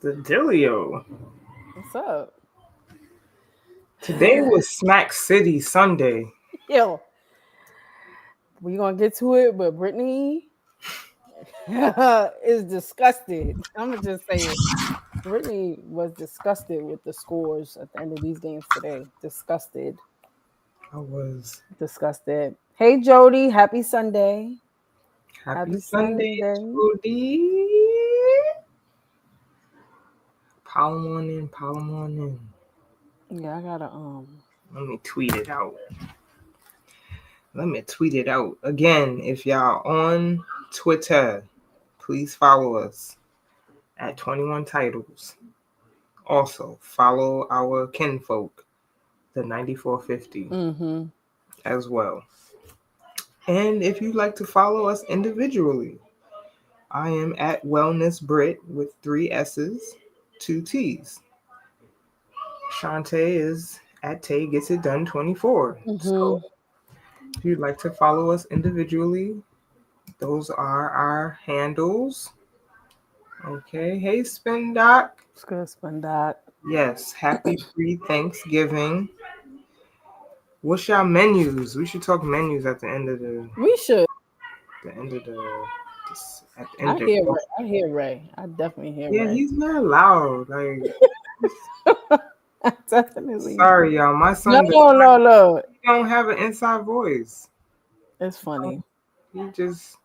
the Dealio. What's up? Today was Smack City Sunday. Yo, we gonna get to it, but Brittany is disgusted. I'm gonna just say it. Brittany was disgusted with the scores at the end of these games today. Disgusted. I was. Disgusted. Hey Jody, happy Sunday. Happy Sunday, Jody. Pile on in. Yeah, I gotta Let me tweet it out. Again, if y'all on Twitter, please follow us at 21 Titles. Also, follow our kinfolk, the 9450, as well. And if you'd like to follow us individually, I am at Wellness Brit with 3 S's, 2 T's. Shantae is at Tay Gets It Done 24. So if you'd like to follow us individually, those are our handles. Okay. Hey, Spin Doc. it's good, Spin Doc. Yes. Happy pre-Thanksgiving. What's your menus? We should talk menus at the end of the. We should. The end of the. At the I end hear Ray. I hear Ray. I definitely hear Ray. Yeah, he's not loud. Like. Definitely. Sorry, y'all. My son No. He don't have an inside voice. It's funny. He just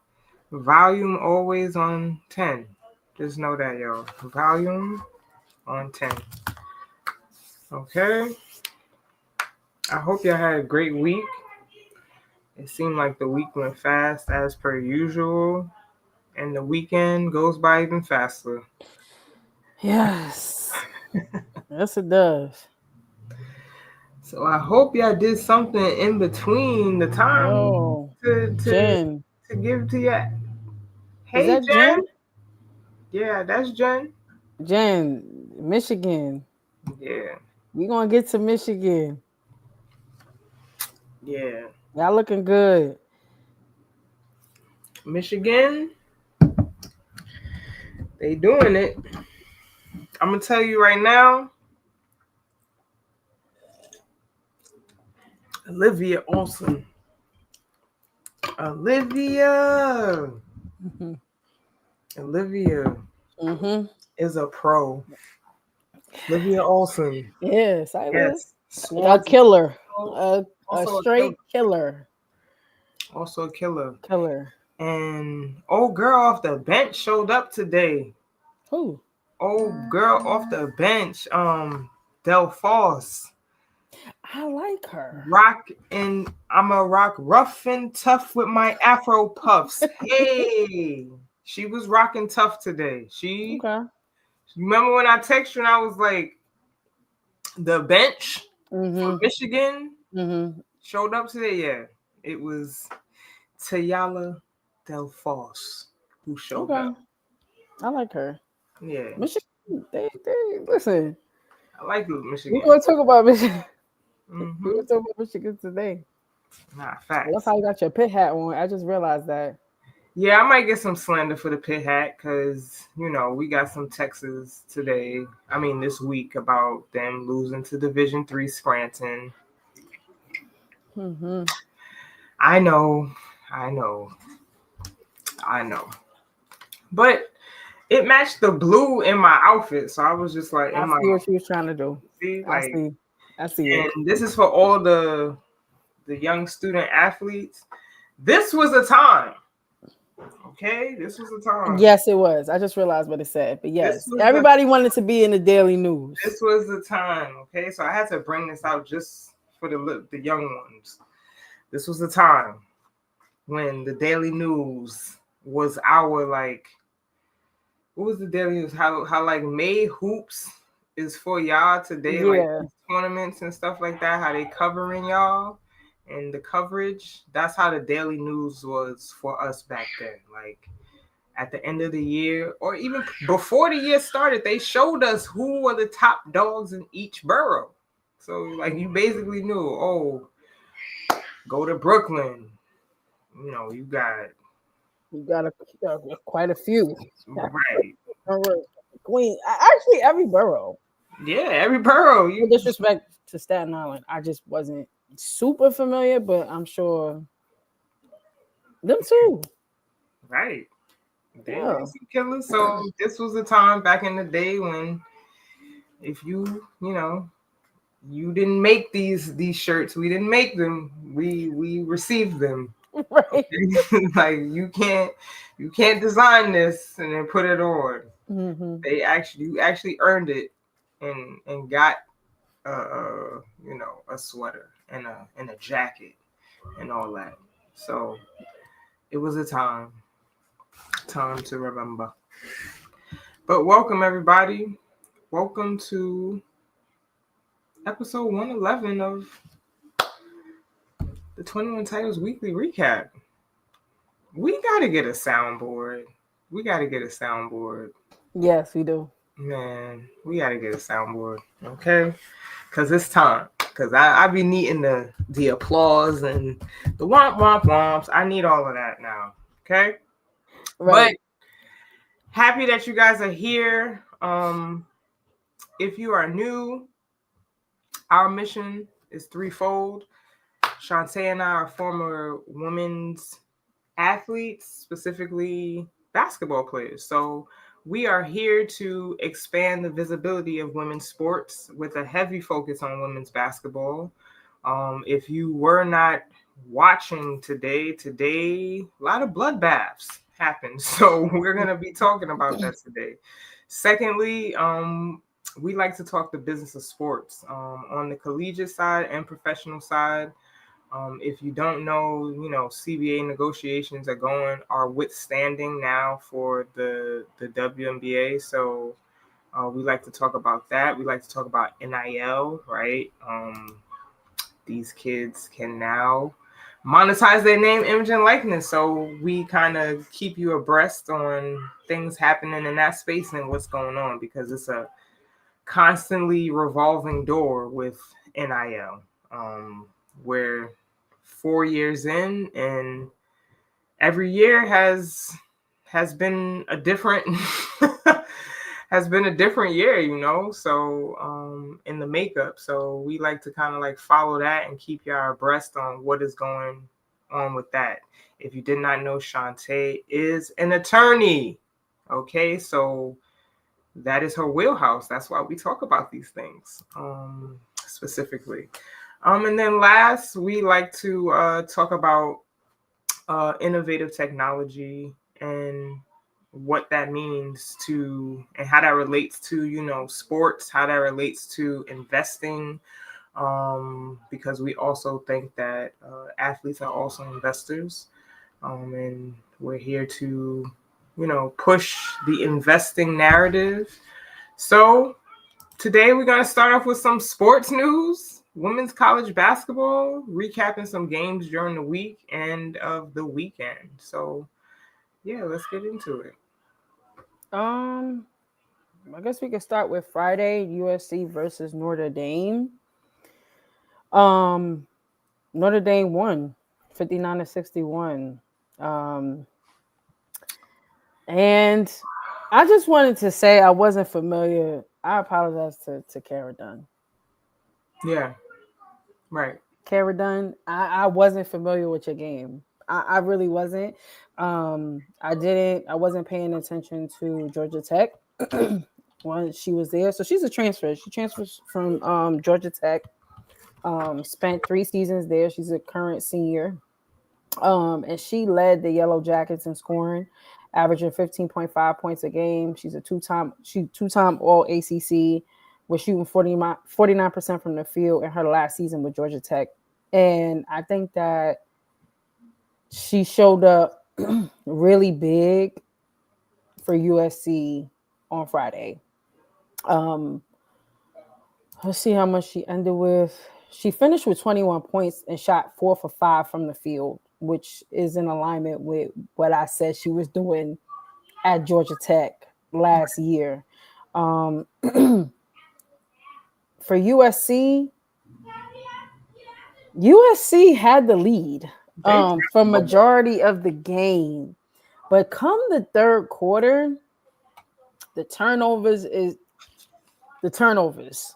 volume always on 10. Just know that, y'all. Volume on 10. Okay. I hope y'all had a great week. It seemed like the week went fast as per usual. And the weekend goes by even faster. Yes. Yes, it does. So I hope y'all did something in between the time to give to you. Hey, is that Jen? Yeah, that's Jen. Jen, Michigan. Yeah. We gonna get to Michigan. Yeah. Y'all looking good. Michigan, they doing it. I'm gonna tell you right now. Olivia Olsen. Olivia is a pro. Olivia Olsen. Yes, I yes. A killer. A straight killer. Also a killer. Killer. And old girl off the bench showed up today. Who? Old girl off the bench. Del Foss. I like her. I'm a rock rough and tough with my Afro puffs. Hey, she was rocking tough today. Remember when I texted you and I was like, the bench for Michigan showed up today? Yeah, it was Tayala Del Foss who showed up. I like her. Yeah. Michigan, they listen. I like Michigan. We're going to talk about Michigan. We're going to talk about Michigan today. Nah, facts. That's how you got your pit hat on. I just realized that. Yeah, I might get some slander for the pit hat because, we got some texts today. I mean, this week about them losing to Division III Scranton. I know. But it matched the blue in my outfit, so I was just like, I see what she was trying to do. See, I see it. And this is for all the young student athletes. This was a time. Okay, this was the time. Yes, it was. I just realized what it said. But yes, everybody wanted to be in the daily news. This was the time. Okay, so I had to bring this out just for the young ones. This was the time when the daily news was our what was the daily news? How like May Hoops is for y'all today, like tournaments and stuff like that. How they covering y'all. And the coverage, that's how the daily news was for us back then. Like at the end of the year, or even before the year started, they showed us who were the top dogs in each borough. So you basically knew, go to Brooklyn. You got quite a few. Right. Queen. Actually, every borough. Yeah, every borough. No disrespect to Staten Island, I just wasn't super familiar, but I'm sure them too. Right. They Yeah. were some killers. So this was the time back in the day when if you didn't make these shirts, we didn't make them. We received them. Right. Okay? Like you can't design this and then put it on. Mm-hmm. You actually earned it and got a sweater and a jacket and all that. So it was a time to remember. But welcome everybody. Welcome to episode 111 of the 21 Titles Weekly Recap. We gotta get a soundboard. We gotta get a soundboard. Yes, we do. Man, we gotta get a soundboard. Okay? Cause it's time. Cause I be needing the applause and the womp womp womps. I need all of that now. Okay? Right. But happy that you guys are here. If you are new, our mission is threefold. Shantae and I are former women's athletes, specifically basketball players. So we are here to expand the visibility of women's sports with a heavy focus on women's basketball. If you were not watching today, a lot of bloodbaths happened. So we're going to be talking about that today. Secondly, we like to talk the business of sports on the collegiate side and professional side. If you don't know, CBA negotiations are withstanding now for the WNBA. So we like to talk about that. We like to talk about NIL, right? These kids can now monetize their name, image, and likeness. So we kind of keep you abreast on things happening in that space and what's going on because it's a constantly revolving door with NIL, where 4 years in and every year has been a different has been a different year, so in the makeup. So we like to kind of like follow that and keep y'all abreast on what is going on with that. If you did not know, Shantae is an attorney. Okay, so that is her wheelhouse. That's why we talk about these things specifically. And then last, we like to talk about innovative technology and what that means to, and how that relates to, sports, how that relates to investing, because we also think that athletes are also investors. And we're here to, push the investing narrative. So today we're going to start off with some sports news, women's college basketball, recapping some games during the week and of the weekend. So yeah, let's get into it. I guess we could start with Friday, USC versus Notre Dame. Notre Dame won 59-61. And I just wanted to say I wasn't familiar. I apologize to Cara Dunn. Yeah, right. Cara Dunn, I wasn't familiar with your game. I really wasn't. I wasn't paying attention to Georgia Tech when she was there. So she's a transfer. She transfers from Georgia Tech. Spent 3 seasons there. She's a current senior. And she led the Yellow Jackets in scoring, averaging 15.5 points a game. She's two-time All ACC, was shooting 49% from the field in her last season with Georgia Tech. And I think that she showed up really big for USC on Friday. Let's see how much she ended with. She finished with 21 points and shot 4 for 5 from the field, which is in alignment with what I said she was doing at Georgia Tech last year. For USC had the lead for majority of the game. But come the third quarter, The turnovers is the turnovers.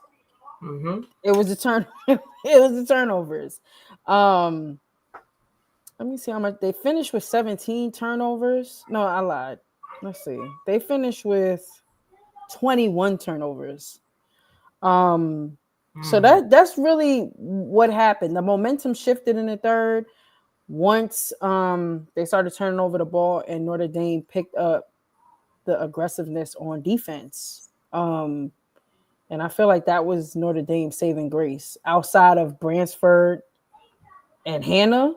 Mm-hmm. It was the turn. It was the turnovers. Let me see how much they finished with. 17 turnovers. No, I lied. Let's see. They finished with 21 turnovers. So that's really what happened. The momentum shifted in the third once they started turning over the ball and Notre Dame picked up the aggressiveness on defense. And I feel like that was Notre Dame's saving grace. Outside of Bransford and Hannah,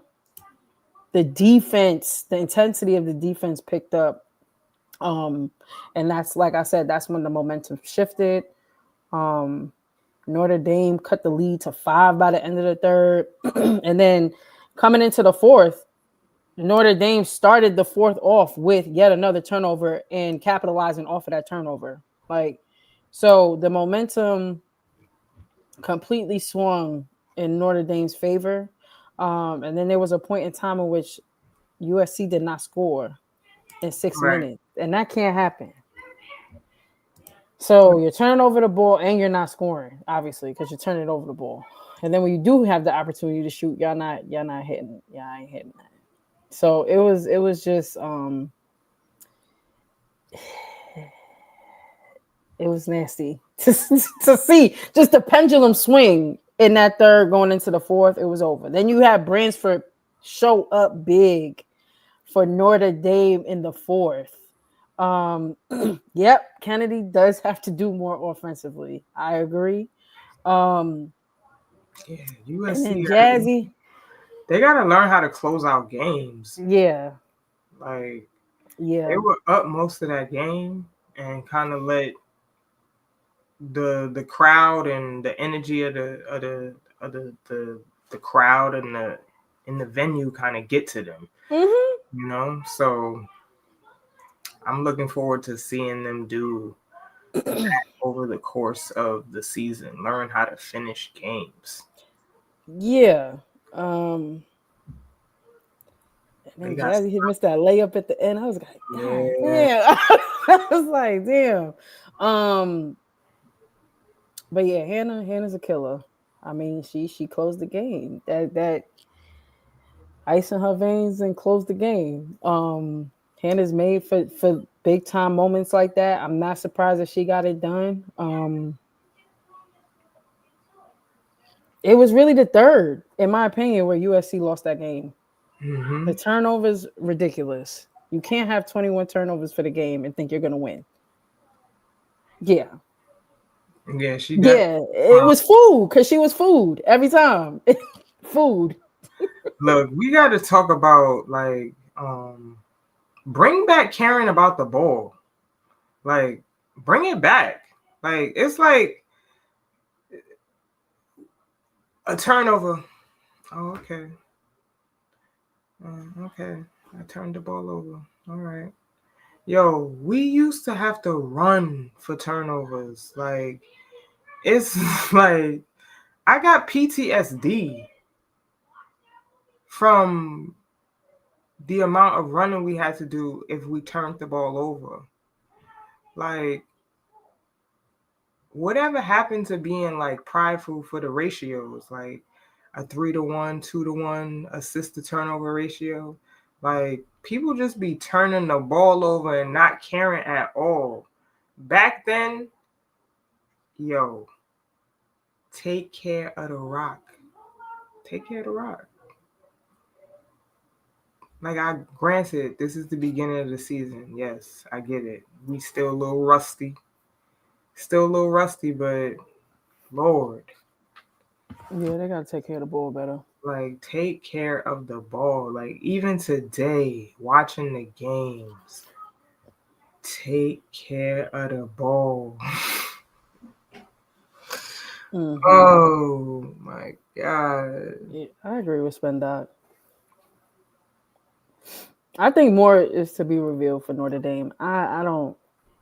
the defense, the intensity of the defense picked up. And that's, like I said, that's when the momentum shifted. Notre Dame cut the lead to 5 by the end of the third. And then coming into the fourth, Notre Dame started the fourth off with yet another turnover and capitalizing off of that turnover. So the momentum completely swung in Notre Dame's favor. And then there was a point in time in which USC did not score in 6 minutes. And that can't happen. So you're turning over the ball and you're not scoring, obviously, because you're turning over the ball. And then when you do have the opportunity to shoot, y'all not hitting. Y'all ain't hitting that. So it was just it was nasty to see just the pendulum swing in that third going into the fourth. It was over. Then you had Bransford show up big for Notre Dame in the fourth. Yep, Kennedy does have to do more offensively. I agree. USC, and Jazzy, they gotta learn how to close out games. Yeah. They were up most of that game and kind of let the crowd and the energy of the crowd and in the venue kind of get to them. Mm-hmm. So I'm looking forward to seeing them do that over the course of the season. Learn how to finish games. Yeah. And then Jazzy had missed that layup at the end. I was like, damn. I was like, damn. But yeah, Hannah's a killer. I mean, she closed the game. That ice in her veins and closed the game. Hannah's made for big time moments like that. I'm not surprised that she got it done. It was really the third, in my opinion, where USC lost that game. Mm-hmm. The turnovers, ridiculous. You can't have 21 turnovers for the game and think you're going to win. Yeah. Yeah, it was food because she was food every time. Food. Look, we got to talk about bring back caring about the ball. Bring it back. It's like a turnover. Oh, okay. Okay. I turned the ball over. All right. Yo, we used to have to run for turnovers. It's like I got PTSD from the amount of running we had to do if we turned the ball over. Whatever happened to being prideful for the ratios, a 3-to-1, 2-to-1 assist to turnover ratio. People just be turning the ball over and not caring at all. Back then, yo, take care of the rock. Take care of the rock. Granted, this is the beginning of the season. Yes, I get it. We still a little rusty. But Lord. Yeah, they gotta take care of the ball better. Take care of the ball. Even today, watching the games, take care of the ball. Mm-hmm. Oh my God. Yeah, I agree with Spendoc. I think more is to be revealed for Notre Dame. I don't.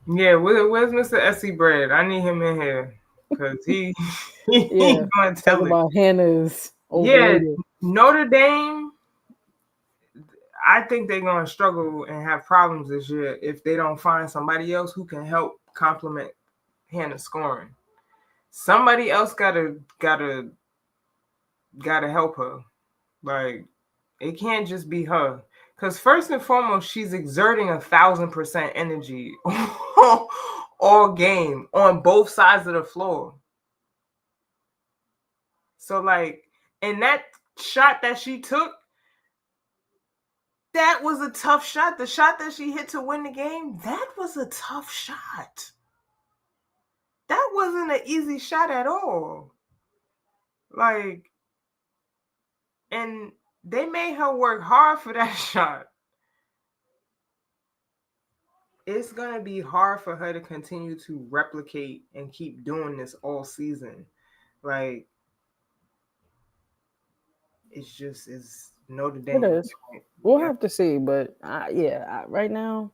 Yeah, where's Mr. S.C. Bread? I need him in here because he gonna tell about Hannah's overrated. Yeah, Notre Dame. I think they're gonna struggle and have problems this year if they don't find somebody else who can help compliment Hannah's scoring. Somebody else gotta help her. Like, it can't just be her. Because first and foremost, she's exerting 1,000% energy all game on both sides of the floor. So, like, in that shot that she took, that was a tough shot. The shot that she hit to win the game, that was a tough shot. That wasn't an easy shot at all. Like, and they made her work hard for that shot. It's going to be hard for her to continue to replicate and keep doing this all season. Like, it's Notre Dame. It is. We'll have to see, but right now,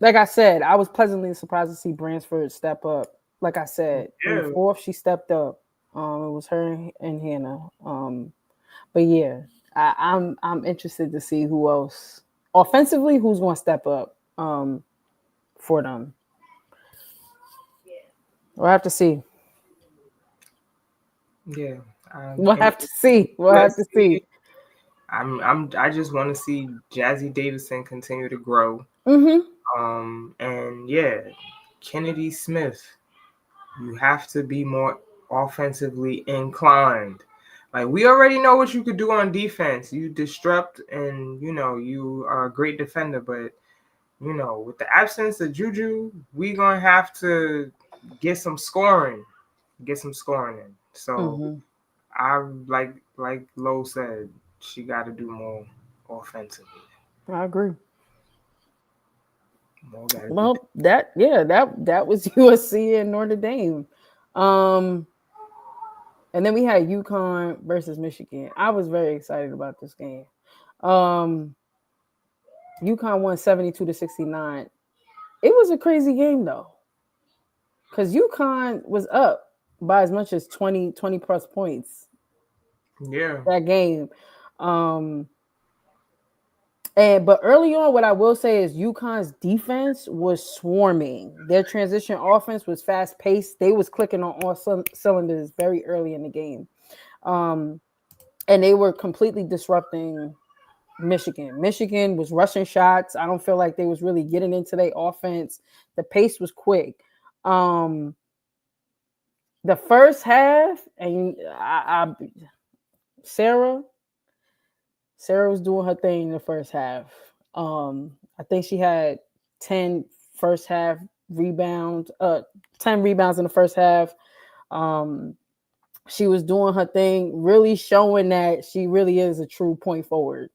like I said, I was pleasantly surprised to see Bransford step up. Like I said, in the fourth, she stepped up. It was her and Hannah. But yeah, I'm interested to see who else offensively who's going to step up for them. We'll have to see. Yeah, we'll have to see. We'll have to see. I just want to see Jazzy Davison continue to grow. And yeah, Kennedy Smith, you have to be more offensively inclined. Like, we already know what you could do on defense. You disrupt and, you are a great defender. But, with the absence of Juju, we're going to have to get some scoring in. So, I like Lo said, she got to do more offensively. I agree. Well, that was USC and Notre Dame. And then we had UConn versus Michigan. I was very excited about this game. UConn won 72-69. It was a crazy game though, because UConn was up by as much as 20 plus points. Yeah, that game. But early on, what I will say is UConn's defense was swarming. Their transition offense was fast paced. They was clicking on all cylinders very early in the game. And they were completely disrupting Michigan. Michigan was rushing shots. I don't feel like they was really getting into their offense. The pace was quick. The first half, and Sarah was doing her thing in the first half. I think she had 10 first half rebounds, 10 rebounds in the first half. She was doing her thing, really showing that she really is a true point forward.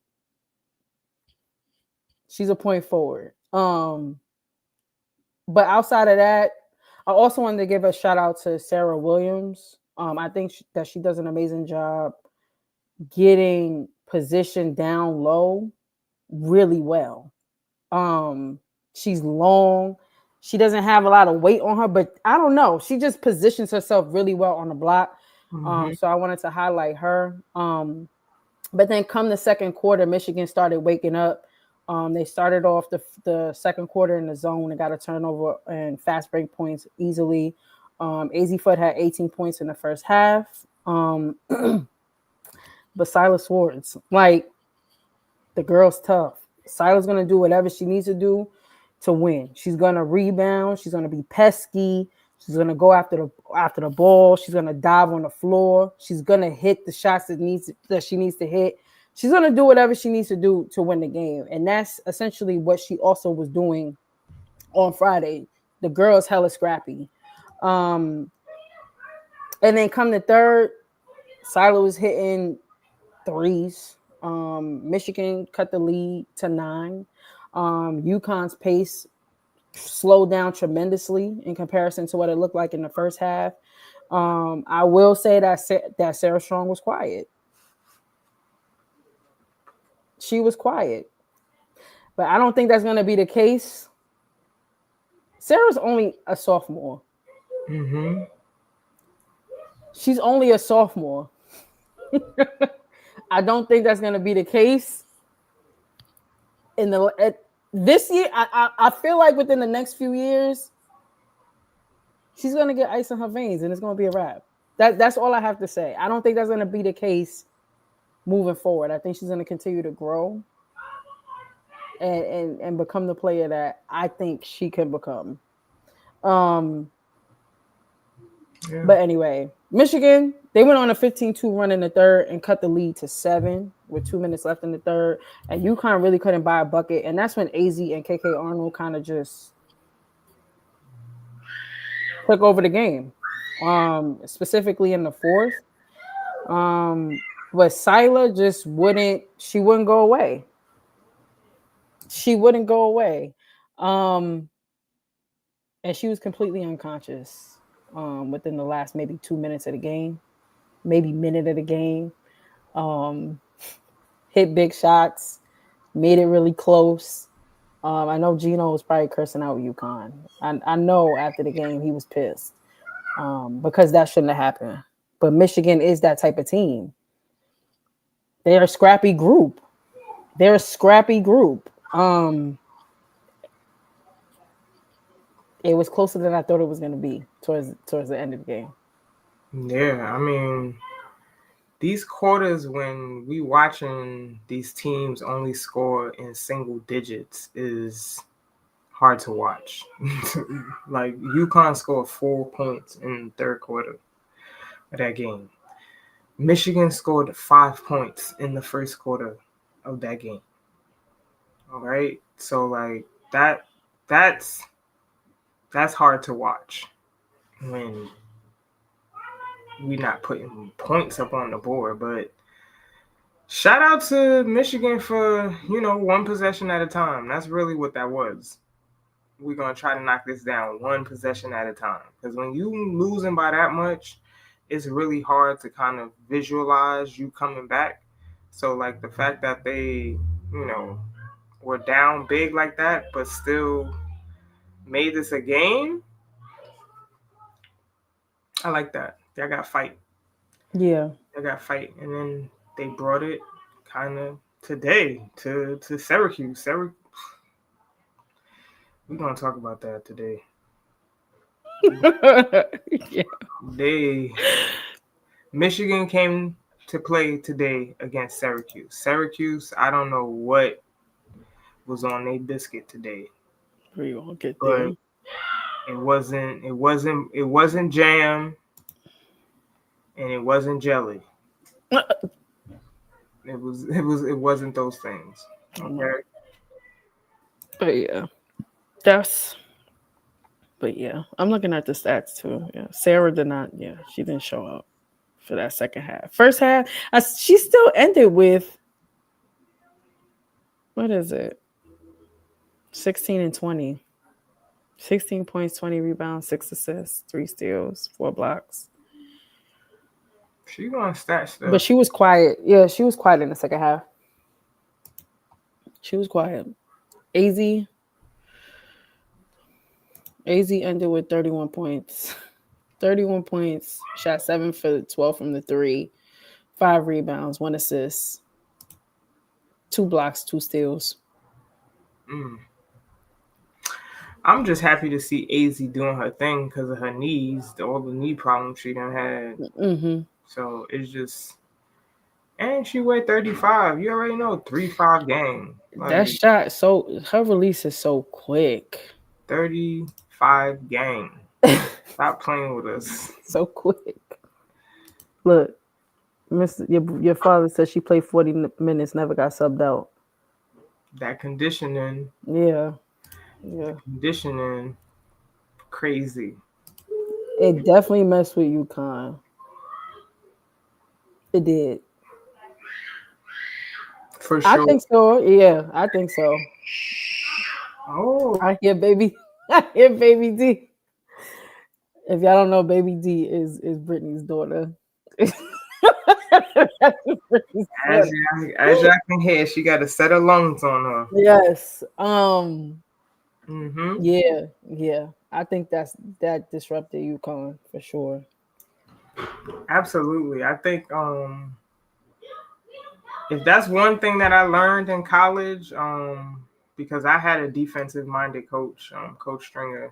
She's a point forward. But outside of that, I also wanted to give a shout out to Sarah Williams. I think that she does an amazing job getting positioned down low really well. She's long. She doesn't have a lot of weight on her, but I don't know. She just positions herself really well on the block. So I wanted to highlight her. But then come the second quarter, Michigan started waking up. They started off the second quarter in the zone and got a turnover and fast break points easily. AZ Foot had 18 points in the first half. But Syla Swords, like, the girl's tough. Syla's going to do whatever she needs to do to win. She's going to rebound. She's going to be pesky. She's going to go after the ball. She's going to dive on the floor. She's going to hit the shots that she needs to hit. She's going to do whatever she needs to do to win the game. And that's essentially what she also was doing on Friday. The girl's hella scrappy. And then come the third, Syla was hitting threes. Michigan cut the lead to 9. UConn's pace slowed down tremendously in comparison to what it looked like in the first half. I will say that Sarah Strong was quiet. She was quiet. But I don't think that's going to be the case. Sarah's only a sophomore. She's only a sophomore. I don't think that's going to be the case This year, I feel like within the next few years, she's gonna get ice in her veins, and it's gonna be a wrap. That's all I have to say. I don't think that's gonna be the case moving forward. I think she's gonna continue to grow and become the player that I think she can become. But anyway, Michigan, they went on a 15-2 run in the third and cut the lead to 7 with 2 minutes left in the third. And UConn really couldn't buy a bucket. And that's when AZ and KK Arnold kind of just took over the game, specifically in the fourth. But Syla just wouldn't go away. She wouldn't go away. And she was completely unconscious within the last maybe 2 minutes of the game, maybe minute of the game. Hit big shots, made it really close. I know Gino was probably cursing out UConn. I know after the game he was pissed because that shouldn't have happened. But Michigan is that type of team. They're a scrappy group. It was closer than I thought it was going to be towards the end of the game. Yeah, I mean, these quarters when we watching these teams only score in single digits is hard to watch. Like UConn scored 4 points in the third quarter of that game. Michigan scored 5 points in the first quarter of that game. All right, so like that's hard to watch when we're not putting points up on the board. But shout out to Michigan for, one possession at a time. That's really what that was. We're going to try to knock this down one possession at a time. Because when you losing by that much, it's really hard to kind of visualize you coming back. So, like, the fact that they, were down big like that, but still made this a game, I like that. They got fight. Yeah. They got fight. And then they brought it kind of today to Syracuse. We're going to talk about that today. Yeah. Michigan came to play today against Syracuse. Syracuse, I don't know what was on their biscuit today. We won't get there. It wasn't jam and it wasn't jelly. It wasn't those things. Okay. But yeah, I'm looking at the stats too. Yeah, Sarah did not. Yeah, she didn't show up for that second half. First half, she still ended with, what is it? 16 and 20. 16 points, 20 rebounds, 6 assists, 3 steals, 4 blocks. She on stats though. But she was quiet. Yeah, she was quiet in the second half. She was quiet. AZ ended with 31 points. 31 points. Shot 7 for 12 from the 3. 5 rebounds, 1 assist. 2 blocks, 2 steals. I'm just happy to see AZ doing her thing because of her knees, all the knee problems she done had. Mm-hmm. So it's just, and she weighed 35. You already know 3-5 game. Like, that shot, so her release is so quick. 35 game. Stop playing with us. So quick. Look, your father said she played 40 minutes, never got subbed out. That conditioning. Yeah. Conditioning, crazy. It definitely messed with UConn. It did. For sure. I think so. Yeah, I think so. Oh. I hear Baby D. If y'all don't know, Baby D is Brittany's daughter. As y'all can hear, she got a set of lungs on her. Yes. Mm-hmm. Yeah. I think that disrupted UConn for sure. Absolutely. I think if that's one thing that I learned in college, because I had a defensive-minded coach, Coach Stringer.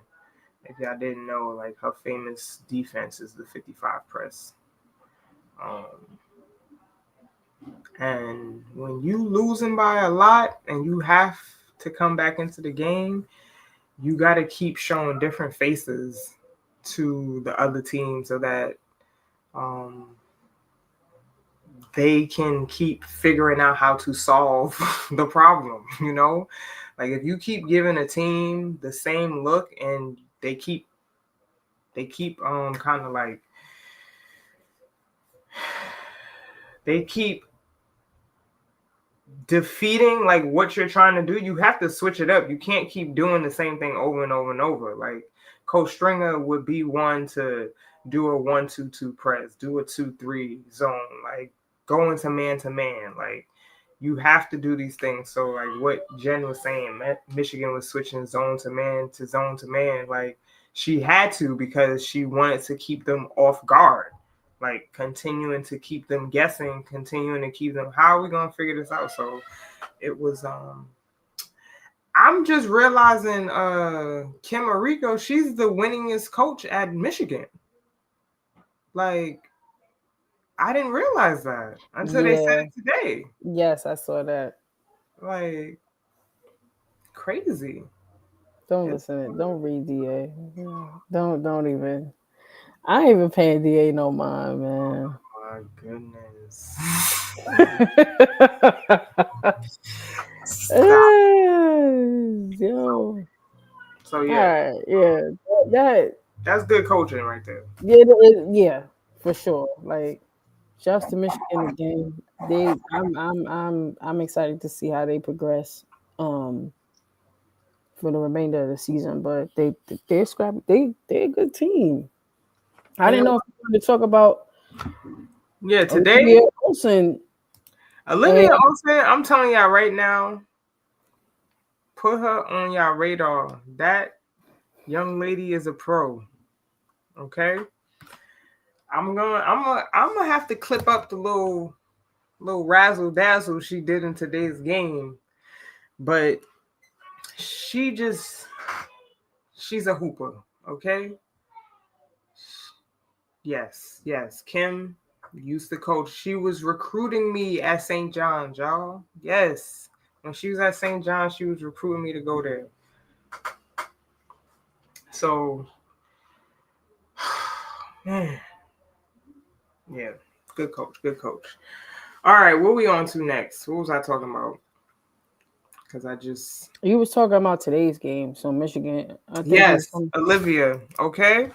If y'all didn't know, like her famous defense is the 55 press. And when you losing by a lot and you have to come back into the game, you got to keep showing different faces to the other team so that they can keep figuring out how to solve the problem, you know? Like if you keep giving a team the same look and they keep kind of like they keep defeating like what you're trying to do, you have to switch it up. You can't keep doing the same thing over and over and over. Like Coach Stringer would be one to do a 1-2-2 press, do a 2-3 zone, like go into man to man. Like you have to do these things. So like what Jen was saying, Michigan was switching zone to man. Like she had to because she wanted to keep them off guard. Like continuing to keep them guessing, continuing to keep them, how are we gonna figure this out? So it was I'm just realizing Kim Arico, she's the winningest coach at Michigan. Like I didn't realize that until they said it today. Yes, I saw that. Like crazy. Don't listen. Don't read DA. Don't even. I ain't even paying DA no mind, man. Oh my goodness. Yo. So yeah. All right, that's good coaching right there. Yeah, for sure. Like just to Michigan again. I'm excited to see how they progress for the remainder of the season. But they're scrappy. They're a good team. I didn't know if you wanted to talk about today. Olivia Olsen, I'm telling y'all right now, put her on y'all radar. That young lady is a pro. Okay? I'm gonna have to clip up the little razzle dazzle she did in today's game. But she's a hooper, okay? Yes. Kim used to coach. She was recruiting me at St. John's, y'all. Yes. When she was at St. John's, she was recruiting me to go there. So, man. Yeah, good coach. All right, what we on to next? What was I talking about? Because you was talking about today's game, so Michigan. Yes, Olivia. Okay,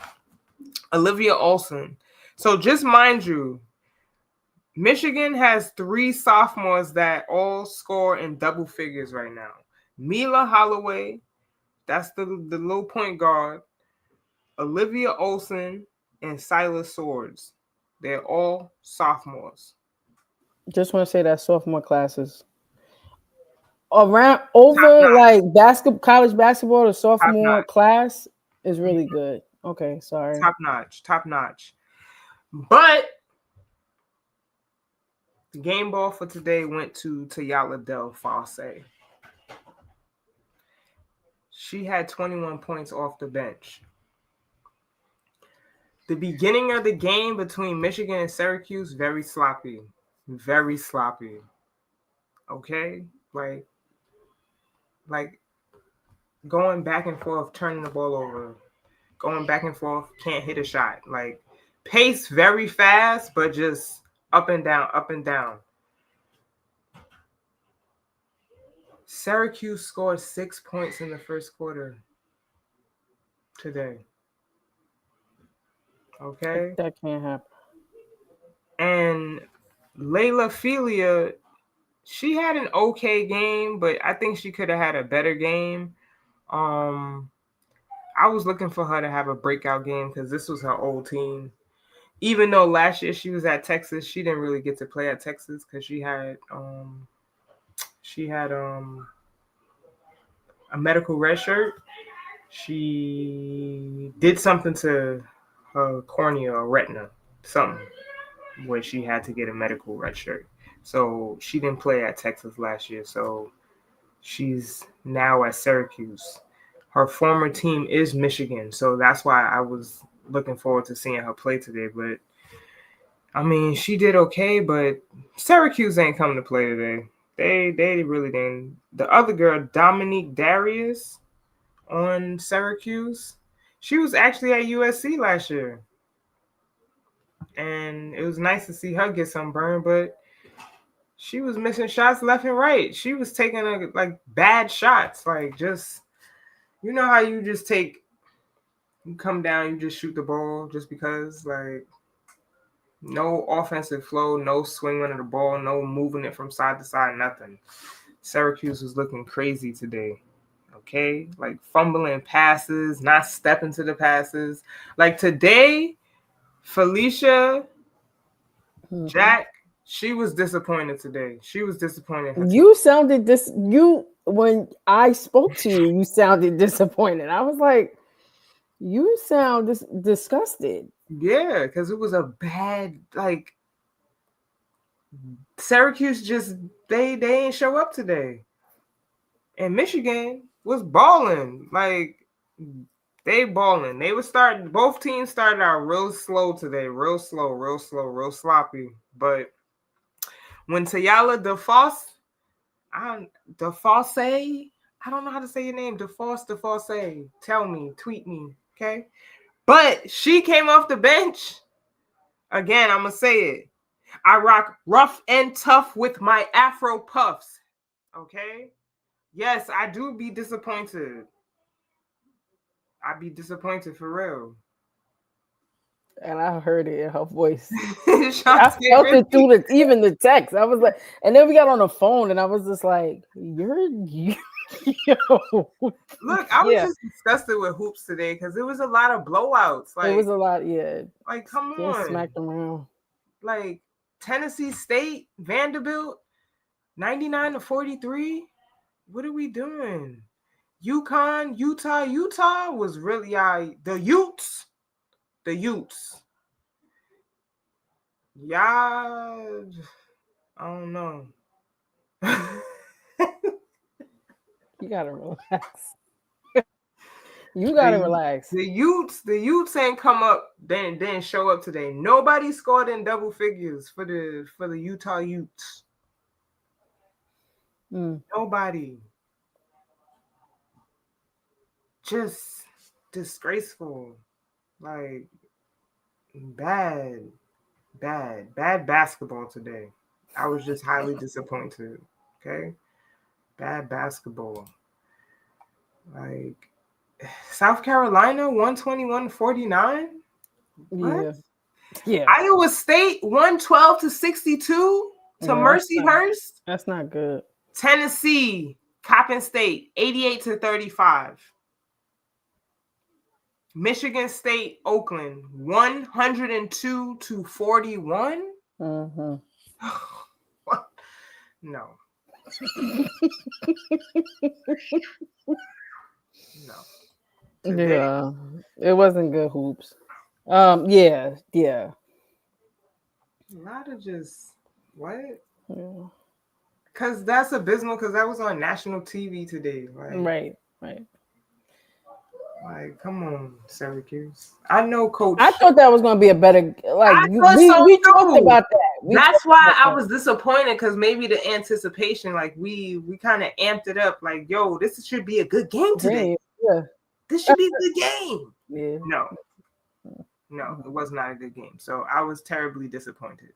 Olivia Olsen. So just mind you, Michigan has 3 sophomores that all score in double figures right now. Mila Holloway, that's the little point guard. Olivia Olsen and Syla Swords. They're all sophomores. Just want to say that sophomore classes like college basketball, the sophomore class is really good. Okay, sorry. Top notch. But the game ball for today went to Tayala Del Fosse. She had 21 points off the bench. The beginning of the game between Michigan and Syracuse, very sloppy. Okay? Like going back and forth, turning the ball over, going back and forth, can't hit a shot. Like pace very fast, but just up and down. Syracuse scored 6 points in the first quarter today. Okay? That can't happen. And Layla Filia, she had an okay game, but I think she could have had a better game. I was looking for her to have a breakout game because this was her old team. Even though last year she was at Texas, she didn't really get to play at Texas because she had a medical red shirt. She did something to her cornea or retina, something, where she had to get a medical red shirt. So she didn't play at Texas last year. So She's now at Syracuse. Her former team is Michigan, so that's why I was looking forward to seeing her play today. But I mean, she did okay, but Syracuse ain't come to play today. They really didn't. The other girl, Dominique Darius, on Syracuse, she was actually at USC last year, and it was nice to see her get some burn. But she was missing shots left and right. She was taking like bad shots, like just you know how you just you come down, you just shoot the ball just because, like. No offensive flow, no swinging of the ball, no moving it from side to side, nothing. Syracuse was looking crazy today. Okay? Like fumbling passes, not stepping to the passes. Like today, Felicia Jack, she was disappointed today. She was disappointed. You sounded when I spoke to you, you sounded disappointed. I was like, you sound disgusted. Yeah, because it was a bad, like, Syracuse just, they didn't show up today. And Michigan was balling. Like, they balling. They were both teams started out real slow today. Real slow, real sloppy. But when Tayala DeFosse, I don't know how to say your name. DeFosse. Tell me, tweet me, okay? But she came off the bench. Again, I'm going to say it. I rock rough and tough with my Afro puffs, okay? Yes, I do be disappointed. I be disappointed for real. And I heard it in her voice. I felt it through even the text. I was like, and then we got on the phone, and I was just like, yo. Look, I was just disgusted with hoops today because it was a lot of blowouts. Like, it was a lot, yeah. Like, come on. Smacked around. Like, Tennessee State, Vanderbilt, 99-43. What are we doing? UConn, Utah was really the Utes. Yeah, I don't know. You gotta relax. You gotta relax. The Utes ain't come up. Didn't show up today. Nobody scored in double figures for the Utah Utes. Nobody. Just disgraceful. Like bad basketball today. I was just highly disappointed. Okay. Bad basketball. Like South Carolina 121-49. Yeah. Iowa State 112-62 to Mercyhurst. That's not good. Tennessee, Coppin State 88-35. Michigan State, Oakland 102-41. Mm-hmm. No. No. Today, yeah, it wasn't good hoops. Yeah. A lot of just what? Yeah. Cause that's abysmal. Cause that was on national TV today. Right. Like, come on, Syracuse. I know, Coach. I thought that was going to be a better. Like we talked about that. That's why I was disappointed because maybe the anticipation, like we kind of amped it up. Like, yo, this should be a good game today. Yeah, this should be a good game. Yeah. No, it was not a good game. So I was terribly disappointed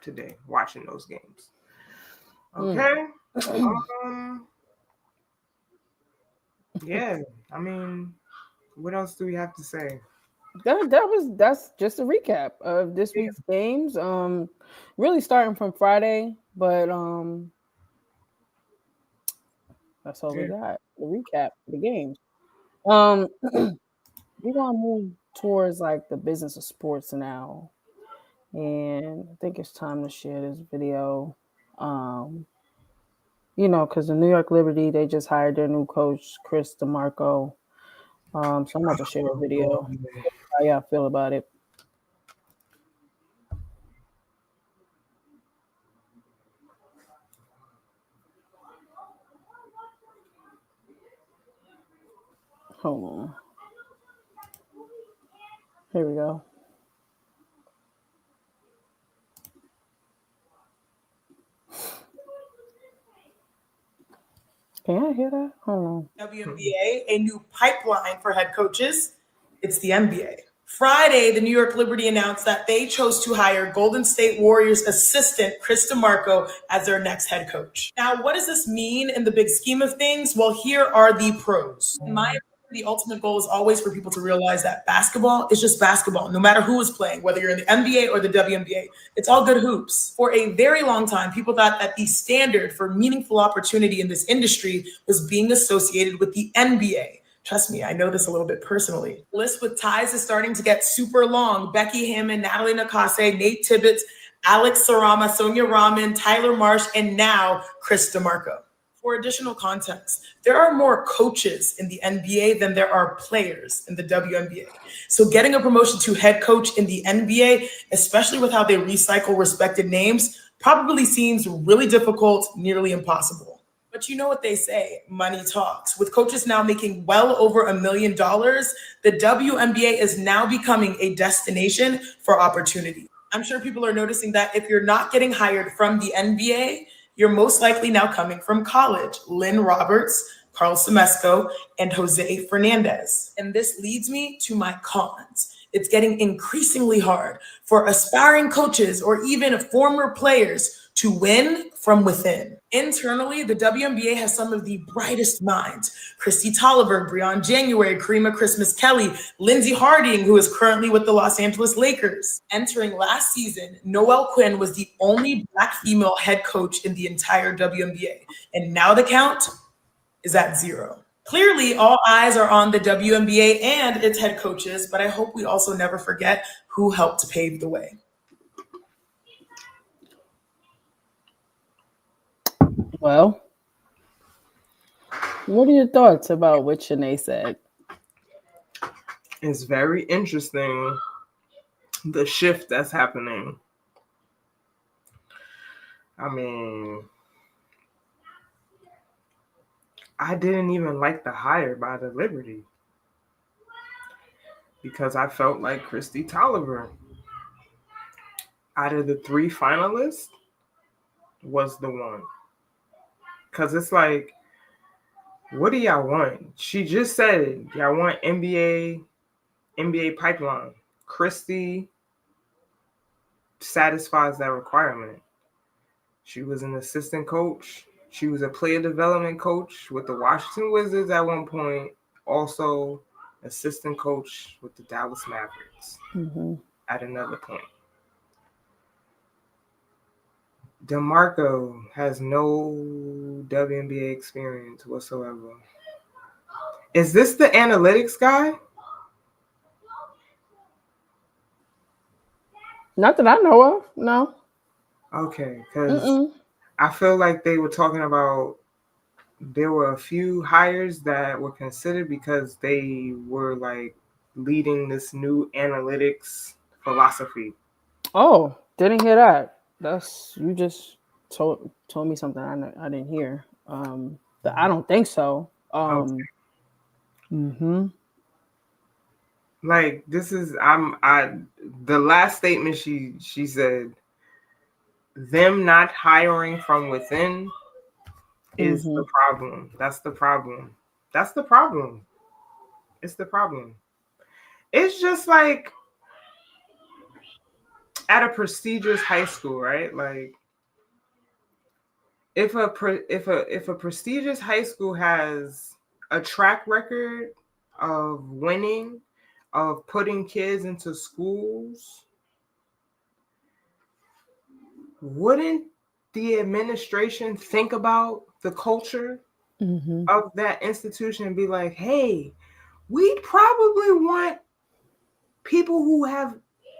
today watching those games. Okay. Yeah, I mean, what else do we have to say? That's just a recap of this week's games. Really starting from Friday, but that's all we got. The recap, the games. We're gonna move towards like the business of sports now, and I think it's time to share this video. Because the New York Liberty, they just hired their new coach, Chris DeMarco. So I'm about to share a video. How y'all feel about it? Hold on. Here we go. Can I hear that? Hold on. WNBA, a new pipeline for head coaches. It's the NBA. Friday, the New York Liberty announced that they chose to hire Golden State Warriors assistant Chris DeMarco as their next head coach. Now, what does this mean in the big scheme of things? Well, here are the pros. In my opinion, the ultimate goal is always for people to realize that basketball is just basketball, no matter who is playing, whether you're in the NBA or the WNBA. It's all good hoops. For a very long time, people thought that the standard for meaningful opportunity in this industry was being associated with the NBA. Trust me, I know this a little bit personally. The list with ties is starting to get super long. Becky Hammon, Natalie Nakase, Nate Tibbetts, Alex Sarama, Sonia Rahman, Tyler Marsh, and now Chris DeMarco. For additional context, there are more coaches in the NBA than there are players in the WNBA. So getting a promotion to head coach in the NBA, especially with how they recycle respected names, probably seems really difficult, nearly impossible. But you know what they say, money talks. With coaches now making well over $1 million, the WNBA is now becoming a destination for opportunity. I'm sure people are noticing that if you're not getting hired from the NBA, you're most likely now coming from college. Lynn Roberts, Carl Semesco, and Jose Fernandez. And this leads me to my cons. It's getting increasingly hard for aspiring coaches or even former players to win from within. Internally, the WNBA has some of the brightest minds. Christy Tolliver, Breon January, Karima Christmas Kelly, Lindsey Harding, who is currently with the Los Angeles Lakers. Entering last season, Noelle Quinn was the only Black female head coach in the entire WNBA. And now the count is at 0. Clearly, all eyes are on the WNBA and its head coaches, but I hope we also never forget who helped pave the way. Well, what are your thoughts about what Shanae said? It's very interesting, the shift that's happening. I mean, I didn't even like the hire by the Liberty because I felt like Christy Tolliver, out of the 3 finalists, was the one. Because it's like, what do y'all want? She just said it. Y'all want NBA pipeline. Christy satisfies that requirement. She was an assistant coach. She was a player development coach with the Washington Wizards at one point. Also, assistant coach with the Dallas Mavericks at another point. DeMarco has no WNBA experience whatsoever. Is this the analytics guy? Not that I know of, no. Okay, because I feel like they were talking about there were a few hires that were considered because they were like leading this new analytics philosophy. Oh, didn't hear that. That's you just told me something I didn't hear. I don't think so. Okay. Like this is the last statement she said, them not hiring from within is the problem. That's the problem. That's the problem. It's the problem. It's just like at a prestigious high school, right? Like if a prestigious high school has a track record of winning, of putting kids into schools, wouldn't the administration think about the culture of that institution and be like, hey, we'd probably want people who have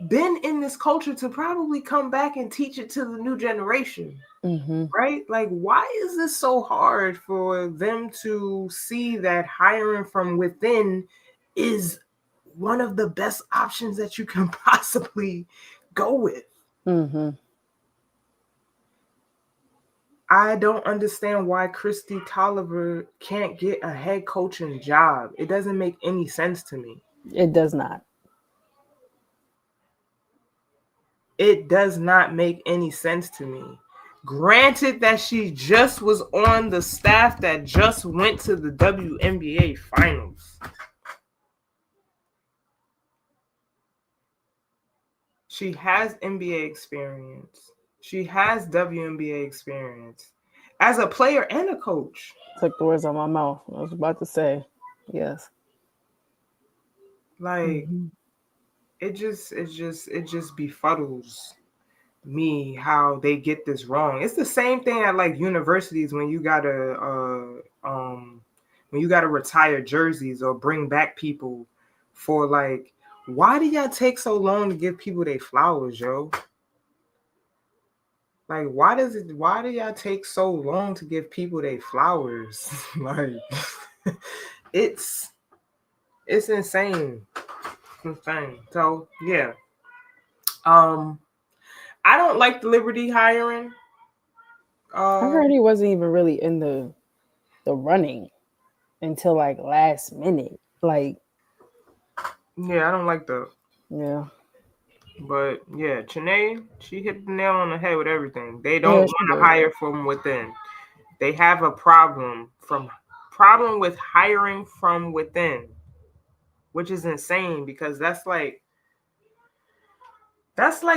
been in this culture to probably come back and teach it to the new generation, right? Like, why is this so hard for them to see that hiring from within is one of the best options that you can possibly go with? I don't understand why Christy Tolliver can't get a head coaching job. It doesn't make any sense to me. It does not. It does not make any sense to me. Granted that she just was on the staff that just went to the WNBA finals. She has NBA experience. She has WNBA experience as a player and a coach. Took the words out of my mouth. I was about to say, yes. Like, it just befuddles me how they get this wrong. It's the same thing at like universities when you gotta retire jerseys or bring back people for like, why do y'all take so long to give people their flowers, yo? Like, why do y'all take so long to give people their flowers? Like, it's insane. It's insane. So yeah. I don't like the Liberty hiring. I heard he wasn't even really in the running until like last minute. Like, yeah, I don't like the. Yeah. But yeah, Chanae, she hit the nail on the head with everything. They don't want to hire from within. They have a problem with hiring from within, which is insane because that's like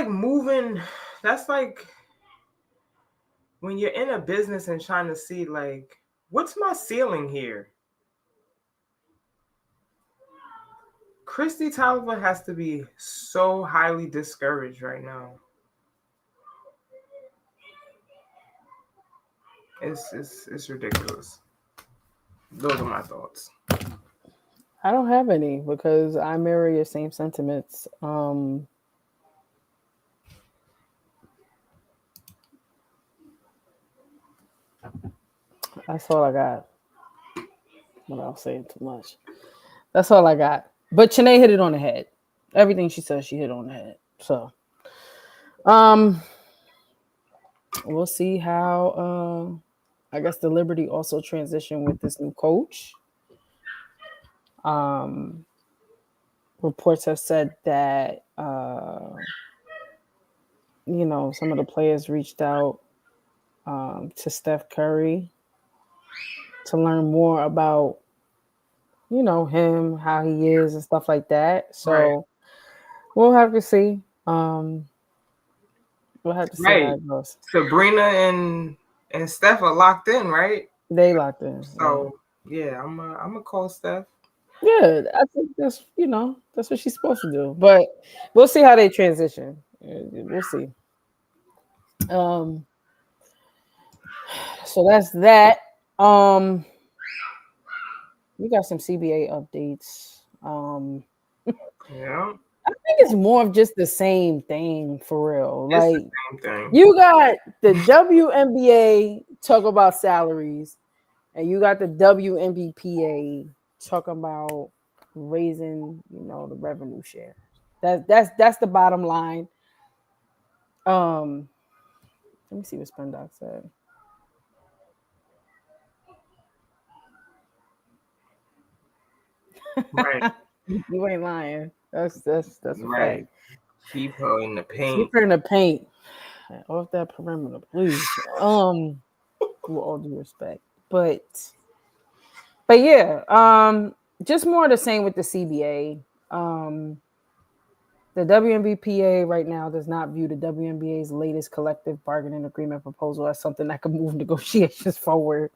moving. That's like when you're in a business and trying to see like, what's my ceiling here? Christy Tolliver has to be so highly discouraged right now. It's ridiculous. Those are my thoughts. I don't have any because I mirror your same sentiments. That's all I got. Without saying too much. That's all I got. But Chanae hit it on the head. Everything she said, she hit on the head. So, we'll see how. I guess the Liberty also transitioned with this new coach. Reports have said that some of the players reached out to Steph Curry to learn more about him, how he is and stuff like that. So we'll have to see. We'll have to see how it goes. Sabrina and Steph are locked in, right? They locked in. So yeah, I'm gonna call Steph. Yeah, I think that's what she's supposed to do. But we'll see how they transition. We'll see. So that's that. We got some CBA updates. Yeah. I think it's more of just the same thing for real. It's like the same thing. You got the WNBA talk about salaries, and you got the WNBPA talking about raising, the revenue share. That's the bottom line. Let me see what Spendoc said. Right. You ain't lying. That's right. Fact. Keep her in the paint. Keep her in the paint. Off that perimeter, please. With all due respect. But yeah, just more of the same with the CBA. The WNBPA right now does not view the WNBA's latest collective bargaining agreement proposal as something that could move negotiations forward.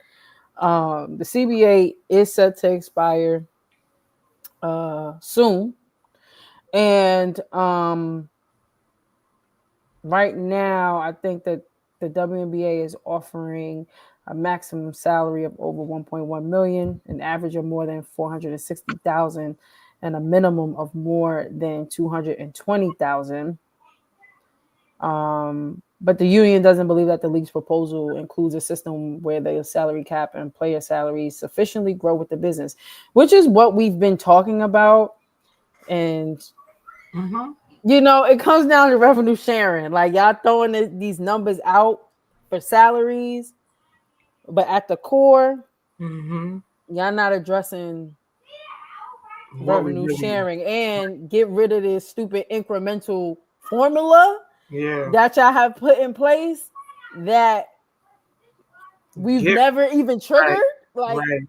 The CBA is set to expire soon. And right now, I think that the WNBA is offering a maximum salary of over 1.1 million, an average of more than 460,000, and a minimum of more than 220,000. But the union doesn't believe that the league's proposal includes a system where the salary cap and player salaries sufficiently grow with the business, which is what we've been talking about. And it comes down to revenue sharing. Like, y'all throwing these numbers out for salaries, But at the core, Mm-hmm. y'all not addressing What we revenue really, sharing and get rid of this stupid incremental formula yeah, that y'all have put in place that we've get never even triggered. right, Like right.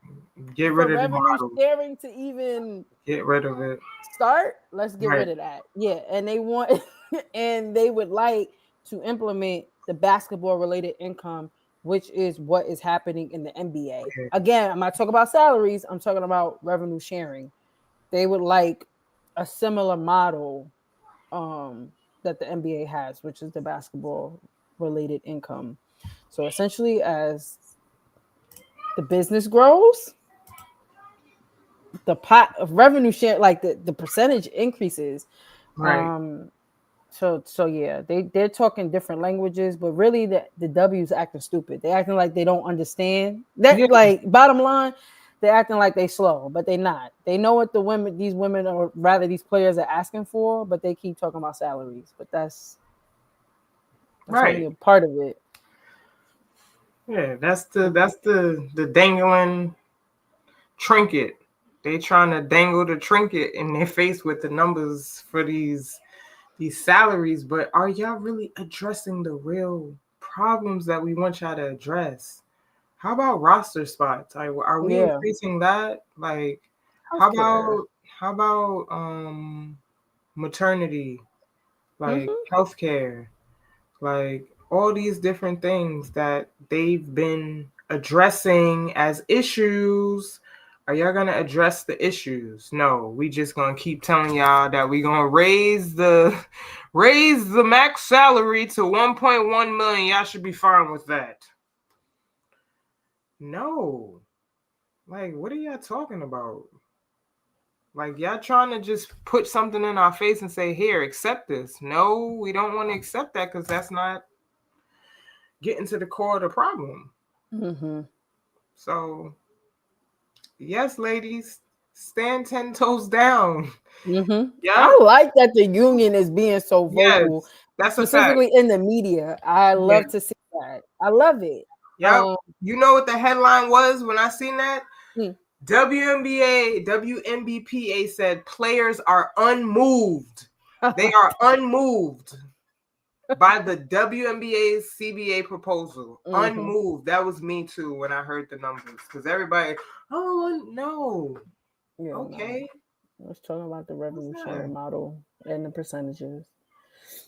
Get for rid of the revenue model. sharing to even Get rid of it. start, let's get Right. rid of that. Yeah, and they want and they would like to implement the basketball related income, which is what is happening in the NBA. Yeah. Again, I'm not talking about salaries, I'm talking about revenue sharing. They would like a similar model that the NBA has, which is the basketball related income. So essentially, as the business grows, the pot of revenue share, like the percentage increases. Right. So yeah, they're talking different languages, but really the W's acting stupid. They acting like they don't understand that. Yeah. Like bottom line, they're acting like they slow, but they not. They know what these women, or rather these players, are asking for, but they keep talking about salaries. But that's Right. only a part of it. Yeah, that's the dangling trinket. They trying to dangle the trinket in their face with the numbers for these salaries, but are y'all really addressing the real problems that we want y'all to address? How about roster spots? Like, are we Yeah. increasing that? Like, Healthcare. how about maternity, like healthcare, like all these different things that they've been addressing as issues. Are y'all gonna address the issues? No, we just gonna keep telling y'all that we gonna raise the max salary to 1.1 million. Y'all should be fine with that. No, like what are y'all talking about? Like y'all trying to just put something in our face and say, "Here, accept this." No, we don't want to accept that because that's not getting to the core of the problem. So, yes, ladies, stand 10 toes down. Yeah, Yeah. I like that the union is being so vocal, Yes, that's a fact. specifically in the media. I love to see that. I love it. Yeah. You know what the headline was when I seen that? WNBPA said players are unmoved. They are unmoved by the WNBA's CBA proposal. Unmoved. That was me too when I heard the numbers. Because everybody, oh no. Yeah, okay. No. Let's talk about the revenue sharing model and the percentages.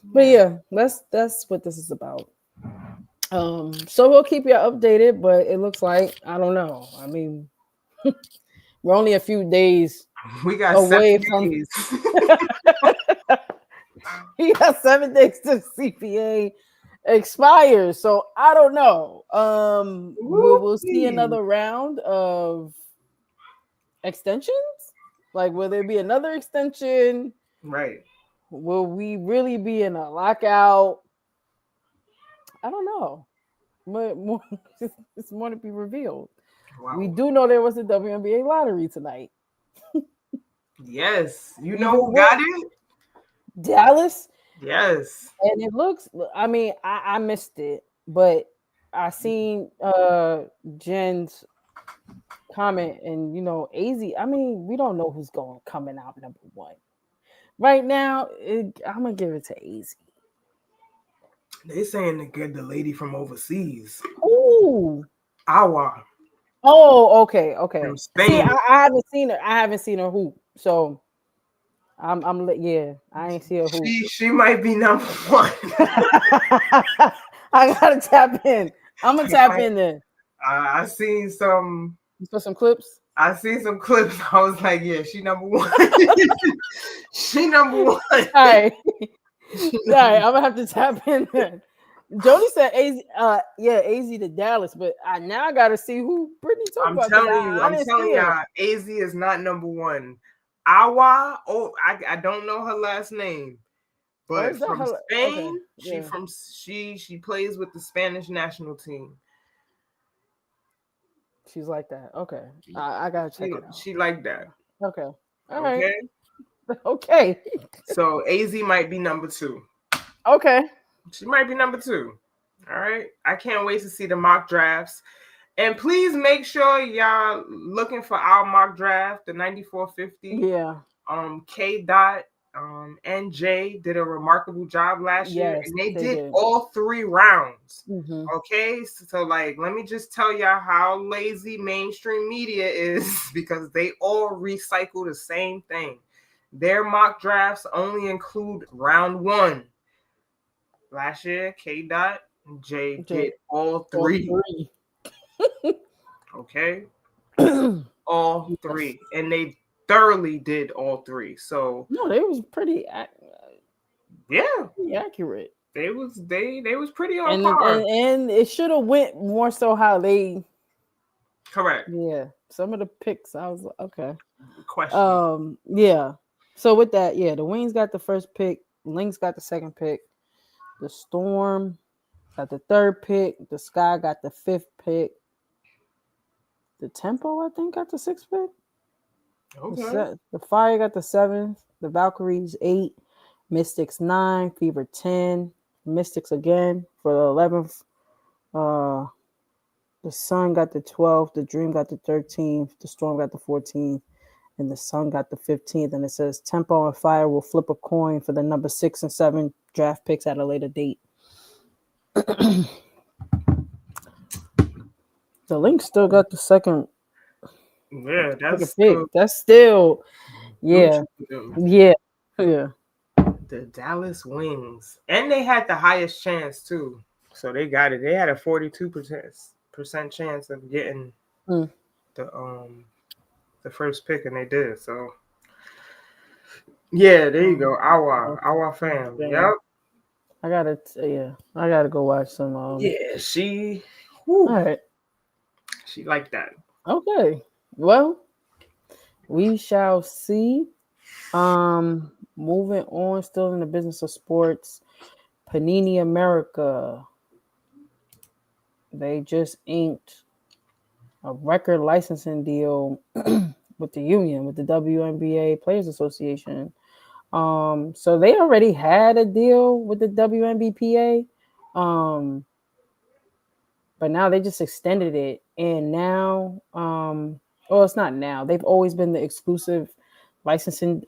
But yeah, that's what this is about. So we'll keep you updated, but it looks like, I don't know. I mean, we're only a few days we got away 7 days. He got 7 days to CPA expires. So I don't know. We'll see another round of extensions. Like, will there be another extension? Right. Will we really be in a lockout? I don't know. More, it's more to be revealed. Wow. We do know there was a WNBA lottery tonight. Yes. You know who got it? Dallas. Yes. And it looks, I mean, I missed it, but I seen Jen's comment, and AZ, I mean, we don't know who's coming out number one. Right now, I'm gonna give it to AZ. They saying to get the lady from overseas. Ooh. Awa. Oh, okay. From Spain. See, I haven't seen her. I haven't seen her hoop. So I ain't see her hoop. She might be number one. I gotta tap in. I'm gonna tap in there. I seen some. You saw some clips? I seen some clips. I was like, yeah, she number one. She number one. All right. Sorry, I'm gonna have to tap in there. Jody said AZ, AZ to Dallas, but now I gotta see who Brittany talking about. I'm telling y'all, AZ is not number one. Awa, I don't know her last name, but from Spain, okay. She plays with the Spanish national team. She's like that. Okay, I gotta check it out. She like that. Okay, all right. Okay. So AZ might be number two. Okay. She might be number two. All right. I can't wait to see the mock drafts. And please make sure y'all looking for our mock draft, the 9450. Yeah. K. Dot, NJ did a remarkable job last year, Yes, and they they did did. all 3 rounds. Mhm. Okay, so like, let me just tell y'all how lazy mainstream media is because they all recycle the same thing. Their mock drafts only include round 1. Last year, K. Dot and J did all All 3. three. Okay, all 3, and they thoroughly did all 3. So No, they was pretty yeah, accurate. they was pretty on And par. and it should have went more so how they. Correct. Yeah, some of the picks I was like, okay. Question. Yeah. So with that, yeah, the Wings got the first pick, Lynx got the second pick, the Storm got the third pick, the Sky got the 5th pick, the Tempo I think got the 6th pick. Okay. The Fire got the 7th, the Valkyries 8, Mystics 9, Fever 10, Mystics again for the 11th. The Sun got the 12th, the Dream got the 13th, the Storm got the 14th, and the Sun got the 15th. And it says Tempo and Fire will flip a coin for the number 6 and 7 draft picks at a later date. The Lynx still got the second. Yeah, that's pick. That's still, yeah, yeah. The Dallas Wings, and they had the highest chance too. So they got it. They had a 42% chance of getting the first pick, and they did. So yeah, there you go. Our fam. Yep. I gotta go watch some. Yeah, she. All right. She liked that. Okay. Well, we shall see. Moving on, still in the business of sports, Panini America. They just inked a record licensing deal with the union, with the WNBA Players Association. So they already had a deal with the WNBPA, but now they just extended it, and now, well, it's not now. They've always been the exclusive licensing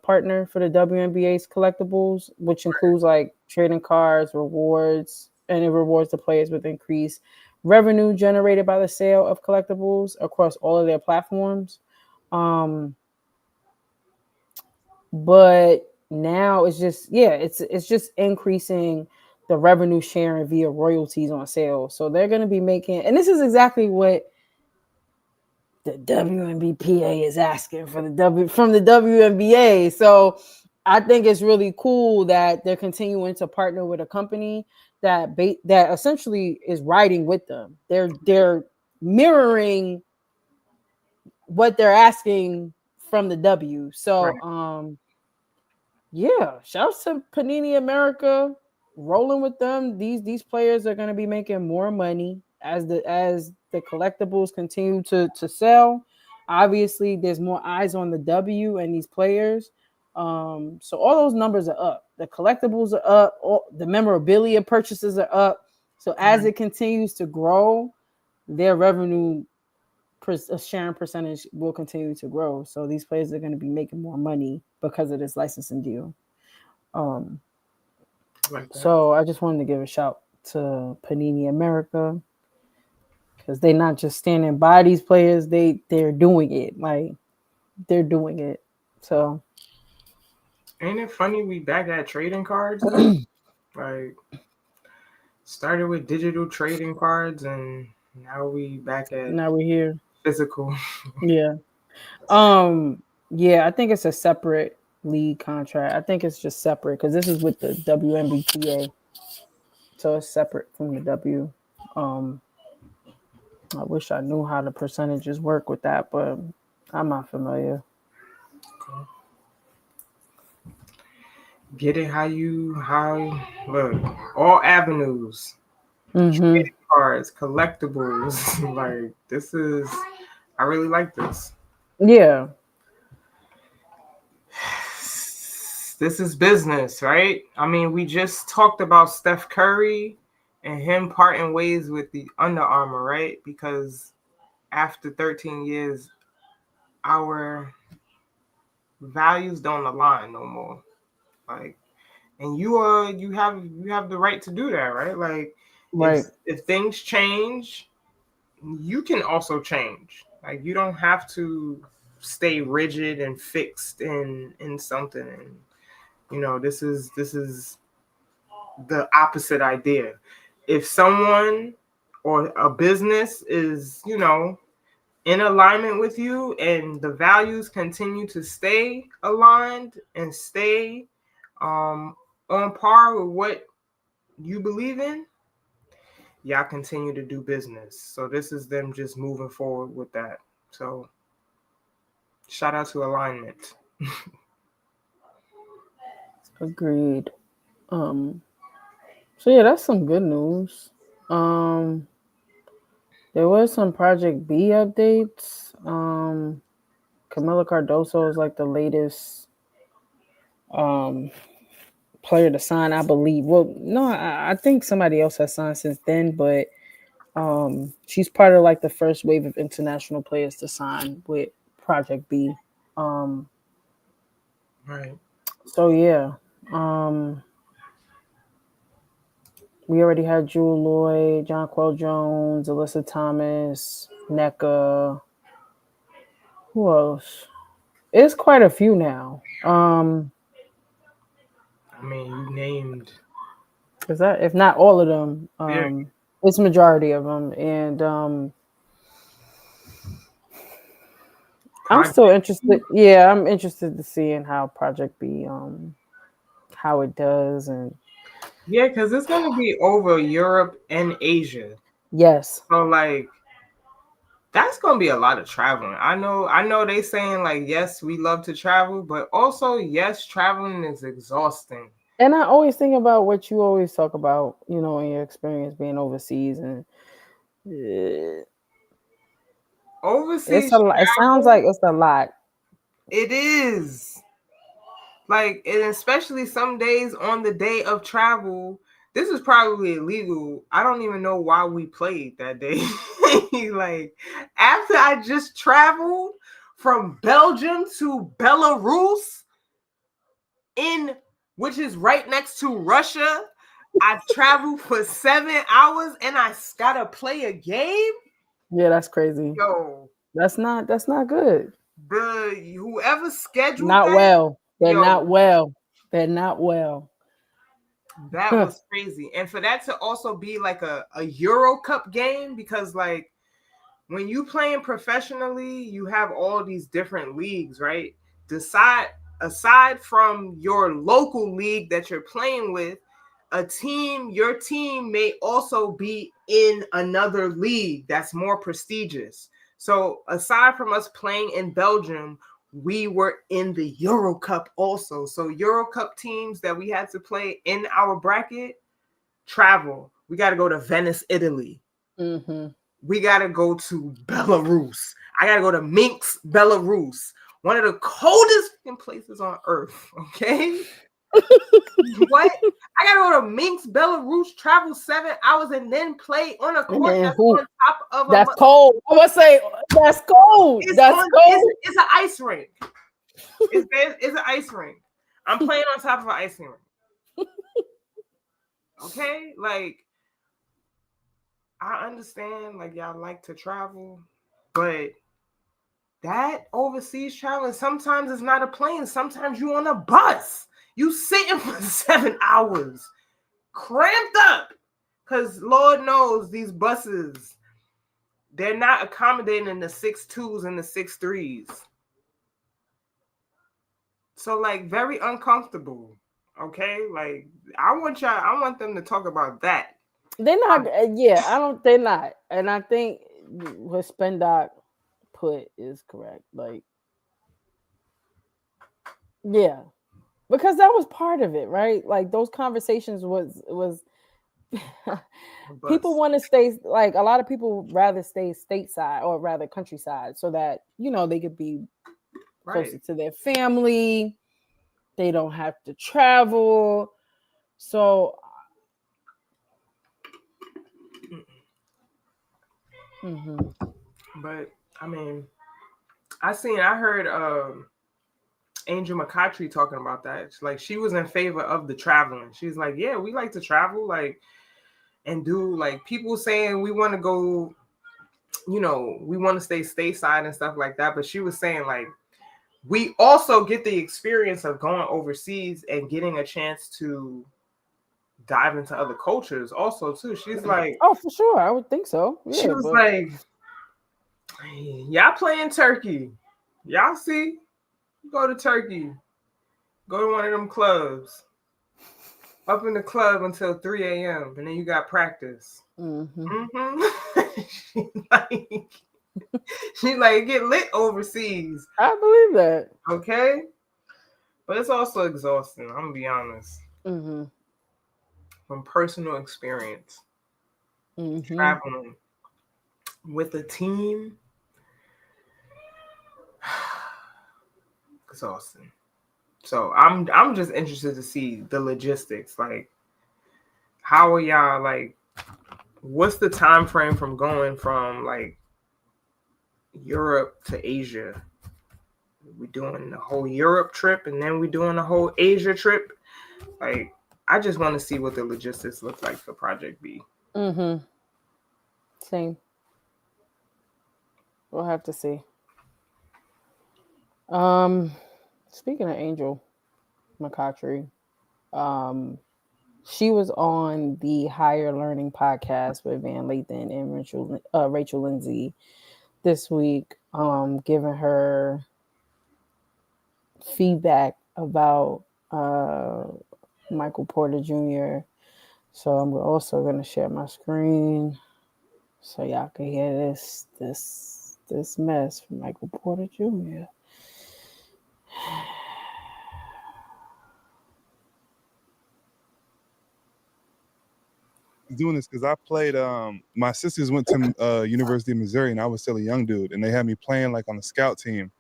partner for the WNBA's collectibles, which includes like trading cards, rewards, and it rewards the players with increased revenue generated by the sale of collectibles across all of their platforms. But now it's just it's just increasing the revenue sharing via royalties on sales. So they're going to be making, and this is exactly what the WNBPA is asking for from the WNBA. So I think it's really cool that they're continuing to partner with a company that essentially is riding with them. They're mirroring what they're asking from the W. So Right. Yeah, shouts to Panini America, rolling with them. These players are going to be making more money as the collectibles continue to sell. Obviously, there's more eyes on the W and these players. So all those numbers are up. The collectibles are up. The memorabilia purchases are up. So as it continues to grow, their revenue sharing percentage will continue to grow. So these players are going to be making more money because of this licensing deal. So I just wanted to give a shout to Panini America because they're not just standing by these players; they're doing it. Like they're doing it. So ain't it funny we back at trading cards now? Like started with digital trading cards, and now we back at now we're here. Physical. Yeah. Yeah, I think it's a separate league contract. I think it's just separate because this is with the WNBPA. So it's separate from the W. I wish I knew how the percentages work with that, but I'm not familiar. Okay. Get it how look, all avenues. Trading cards, collectibles. Like I really like this. Yeah. This is business, right? I mean, we just talked about Steph Curry and him parting ways with the Under Armour, right? Because after 13 years, our values don't align no more. Like, and you have the right to do that, right? Like, Right. if things change, you can also change. Like, you don't have to stay rigid and fixed in something. And this is the opposite idea. If someone or a business is, in alignment with you and the values continue to stay aligned and stay on par with what you believe in, y'all continue to do business. So this is them just moving forward with that. So shout out to alignment. Agreed. So yeah, that's some good news. There was some Project B updates. Camila Cardoso is like the latest player to sign, I believe. Well, no, I think somebody else has signed since then, but she's part of like the first wave of international players to sign with Project B. Right. So yeah. We already had Jewel Lloyd, Jonquel Jones, Alyssa Thomas, NECA. Who else? It's quite a few now. I mean, you named. Is that if not all of them? It's majority of them, and I'm still interested. Yeah, I'm interested to seeing how Project B, how it does, and yeah, because it's gonna be over Europe and Asia. yes. So like, that's gonna be a lot of traveling. I know they saying like, yes, we love to travel, but also yes, traveling is exhausting. And I always think about what you always talk about, in your experience being overseas, and Overseas it's a lot. It sounds like it's a lot. it is. Like, and especially some days on the day of travel, this is probably illegal. I don't even know why we played that day. Like, after I just traveled from Belgium to Belarus, which is right next to Russia, I traveled for 7 hours and I gotta play a game. Yeah, that's crazy. Yo, That's not good. whoever scheduled Not that, well. They're yo, not well. They're not well. that was crazy. And for that to also be like a Euro Cup game, because like when you playing professionally, you have all these different leagues, right? Aside from your local league that you're playing with, your team may also be in another league that's more prestigious. So aside from us playing in Belgium, we were in the Euro Cup also. So Euro Cup teams that we had to play in our bracket travel. We got to go to Venice, Italy. Mm-hmm. We got to go to Belarus. I got to go to Minsk, Belarus. One of the coldest places on earth, okay? What? I got to go to Minsk, Belarus, travel 7 hours, and then play on a court that's on top of That's cold. I would say that's cold. It's an ice rink. It's an ice rink. I'm playing on top of an ice rink. Okay? Like, I understand, like, y'all like to travel, but that overseas traveling, sometimes it's not a plane. Sometimes you on a bus. You sitting for 7 hours, cramped up. Because Lord knows these buses, they're not accommodating the 6'2s and the 6'3s. So, like, very uncomfortable. Okay? Like, I want them to talk about that. They're not, they're not. And I think what Spendoc put is correct. Like, yeah. Because that was part of it, right? Like, those conversations was people want to stay, like, a lot of people would rather stay stateside or rather countryside so that, they could be closer to their family. They don't have to travel. So But I mean, I heard Angel McCoughtry talking about that. Like, she was in favor of the traveling. She's like, yeah, we like to travel, like, and do, like, people saying we want to go, you know, we want to stay stateside and stuff like that. But she was saying, like, we also get the experience of going overseas and getting a chance to dive into other cultures also too. She's like, oh, for sure, I would think so. Yeah, she was like, y'all playing Turkey, y'all see, go to Turkey, go to one of them clubs, up in the club until 3 a.m. and then you got practice. She's like, get lit overseas. I believe that. Okay, but it's also exhausting, I'm gonna be honest. From personal experience, traveling with a team, exhausting. So I'm just interested to see the logistics. Like, how are y'all, like, what's the time frame from going from like Europe to Asia? We doing the whole Europe trip and then we doing the whole Asia trip? Like, I just want to see what the logistics look like for Project B. Same. We'll have to see. Speaking of Angel McCoughtry, she was on the Higher Learning podcast with Van Lathan and Rachel Lindsay this week, giving her feedback about Michael Porter Jr. So I'm also going to share my screen so y'all can hear this mess from Michael Porter Jr. Doing this because I played. My sisters went to University of Missouri, and I was still a young dude, and they had me playing like on the scout team,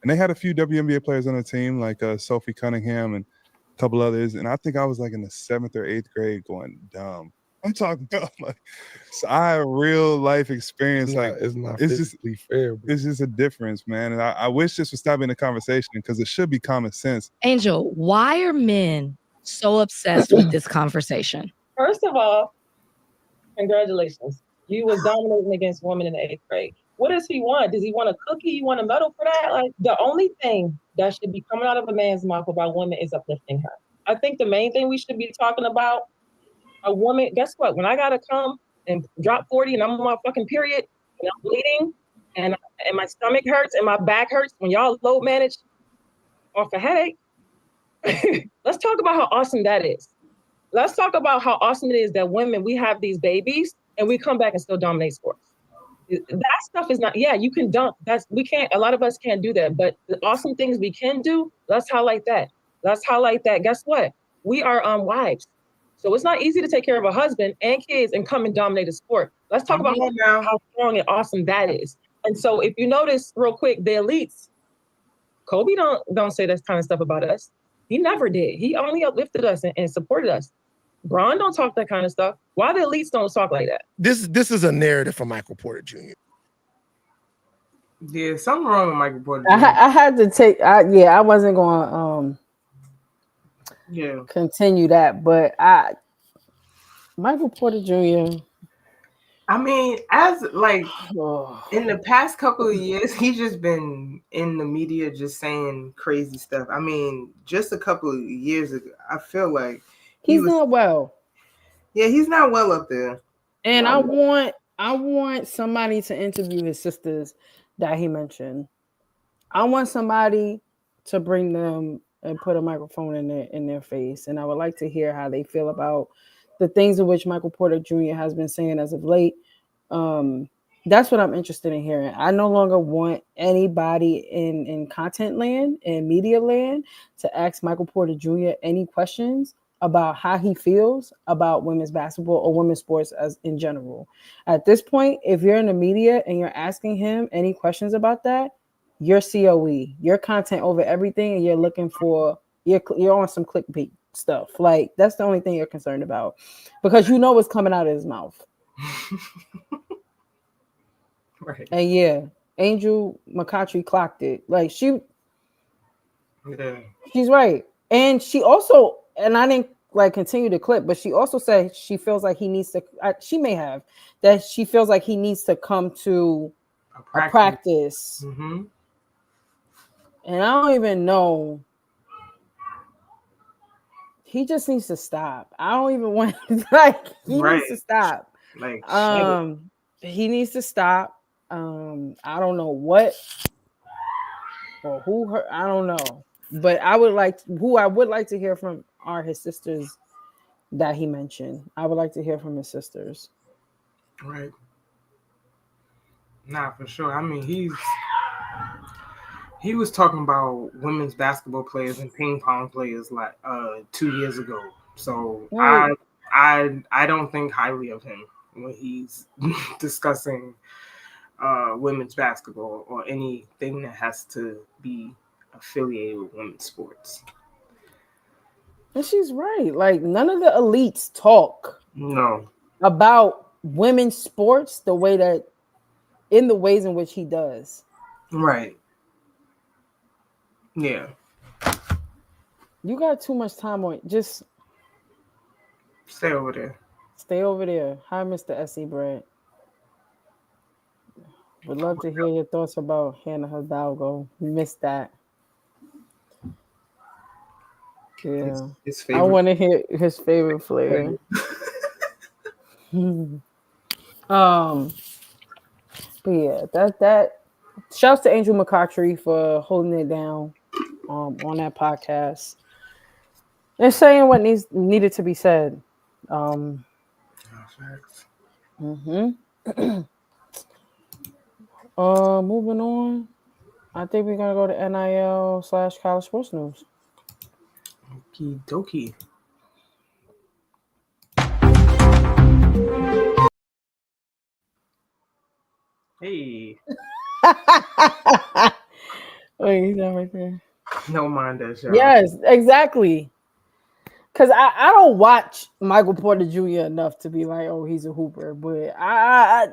and they had a few WNBA players on the team, like Sophie Cunningham and a couple others, and I think I was like in the 7th or 8th grade, going dumb. I'm talking dumb, like, so I have real life experience. It's not physically fair. Bro. It's just a difference, man, and I wish this would stop being a conversation because it should be common sense. Angel, why are men so obsessed with this conversation? First of all, congratulations. You was dominating against women in the 8th grade. What does he want? Does he want a cookie? You want a medal for that? Like, the only thing that should be coming out of a man's mouth about women is uplifting her. I think the main thing we should be talking about, a woman, guess what? When I gotta come and drop 40 and I'm on my fucking period and I'm bleeding and my stomach hurts and my back hurts, when y'all load manage off a headache, let's talk about how awesome that is. Let's talk about how awesome it is that women, we have these babies and we come back and still dominate sports. That stuff is not, yeah, you can dunk. We can't, a lot of us can't do that, but the awesome things we can do, let's highlight that. Let's highlight that. Guess what? We are wives. So it's not easy to take care of a husband and kids and come and dominate a sport. Let's talk about how strong and awesome that is. And so if you notice real quick, the elites, Kobe don't say that kind of stuff about us. He never did. He only uplifted us and supported us. Bron don't talk that kind of stuff. Why the elites don't talk like that? This is a narrative for Michael Porter Jr. Yeah, something wrong with Michael Porter Jr. I had to take. I wasn't going to continue that, but Michael Porter Jr. I mean, as like in the past couple of years, he's just been in the media just saying crazy stuff. I mean, just a couple of years ago, I feel like he's not well. Yeah, he's not well up there. And I want somebody to interview his sisters that he mentioned. I want somebody to bring them and put a microphone in their face. And I would like to hear how they feel about the things in which Michael Porter Jr. has been saying as of late. That's what I'm interested in hearing. I no longer want anybody in content land and media land to ask Michael Porter Jr. any questions about how he feels about women's basketball or women's sports as in general. At this point, if you're in the media and you're asking him any questions about that, you're COE, you're content over everything, and you're looking for, you're on some clickbait stuff. Like, that's the only thing you're concerned about, because you know what's coming out of his mouth. Right. And yeah, Angel McCoughtry clocked it. Like she's right. And she also, and I didn't like continue the clip, but she also said she feels like he needs to, she may have, that she feels like he needs to come to a practice. Mm-hmm. And I don't even know. He just needs to stop. I don't even want like he needs to stop. Like he needs to stop. I don't know what or who her, I don't know. But I would like to hear from are his sisters that he mentioned. I would like to hear from his sisters. Right. Nah, for sure. I mean, he was talking about women's basketball players and ping pong players like 2 years ago. So Right. I don't think highly of him when he's discussing women's basketball or anything that has to be affiliated with women's sports. And she's right. Like none of the elites talk about women's sports the way that in the ways in which he does. Right. Yeah. You got too much time on. Just stay over there. Stay over there. Hi, Mr. S.E. Brad. Would love to hear your thoughts about Hannah Hidalgo. Missed that. Yeah. His I want to hear his favorite flavor. But yeah, that shouts to Angel McCoughtry for holding it down on that podcast and saying what needed to be said. Moving on. I think we're gonna go to NIL/college sports news. Okie dokie. Hey. Wait, he's not right there. No mind that, y'all. Yes, exactly. Because I don't watch Michael Porter Jr. enough to be like, oh, he's a hooper. But I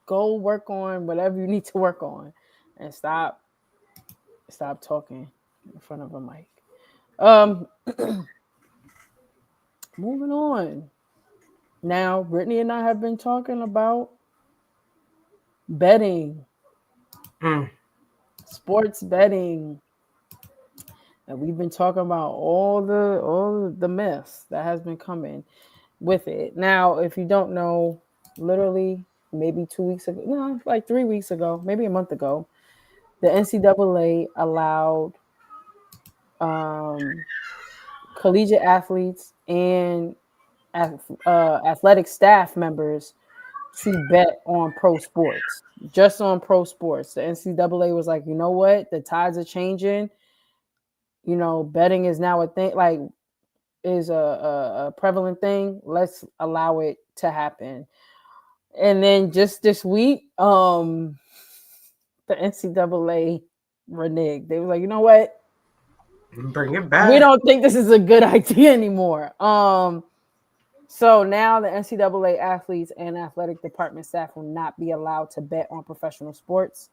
go work on whatever you need to work on and stop talking in front of a mic. Moving on. Now, Brittany and I have been talking about betting. Sports betting. And we've been talking about all the mess that has been coming with it. Now, if you don't know, literally maybe 2 weeks ago, no, like 3 weeks ago, maybe a month ago, the NCAA allowed collegiate athletes and athletic staff members to bet on pro sports, just on pro sports. The NCAA was like, you know what? The tides are changing. You know, betting is now a thing, like is a prevalent thing. Let's allow it to happen. And then just this week, the NCAA reneged. They were like, you know what? Bring it back. We don't think this is a good idea anymore. So now the NCAA athletes and athletic department staff will not be allowed to bet on professional sports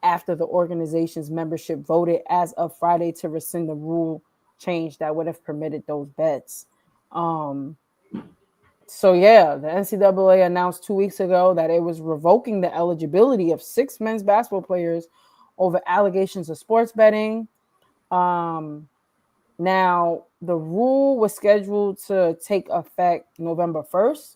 after the organization's membership voted as of Friday to rescind the rule change that would have permitted those bets. So yeah, the NCAA announced 2 weeks ago that it was revoking the eligibility of 6 men's basketball players over allegations of sports betting. Now, the rule was scheduled to take effect November 1st,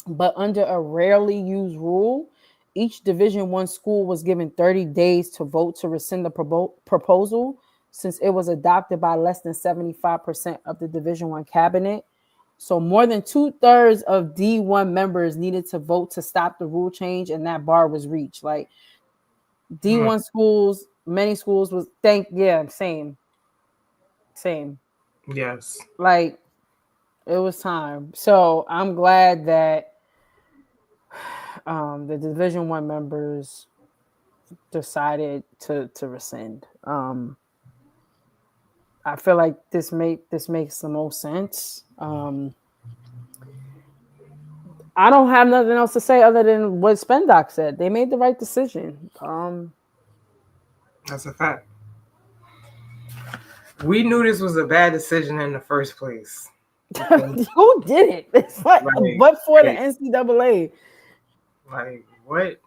but under a rarely used rule, each Division I school was given 30 days to vote to rescind the proposal since it was adopted by less than 75% of the Division I cabinet. So more than 2/3 of D1 members needed to vote to stop the rule change, and that bar was reached. Like D1 schools, many schools was same. Yes. Like it was time. So I'm glad that the Division I members decided to rescind. I feel like this makes the most sense. I don't have nothing else to say other than what Spendoc said. They made the right decision. That's a fact. We knew this was a bad decision in the first place. Who did it? It's like, but for the NCAA. Like, what?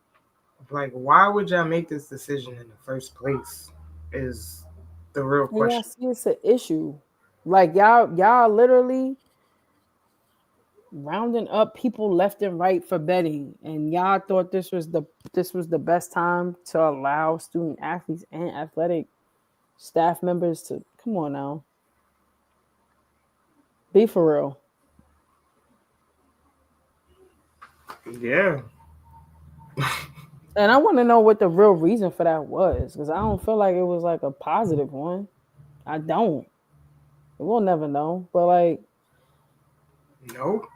Like, why would y'all make this decision in the first place? Is the real question. Yeah, see, it's an issue. Like y'all literally rounding up people left and right for betting, and y'all thought this was the best time to allow student athletes and athletic staff members to come on now. Be for real. Yeah. And I want to know what the real reason for that was, because I don't feel like it was like a positive one. I don't. We'll never know. But like, nope.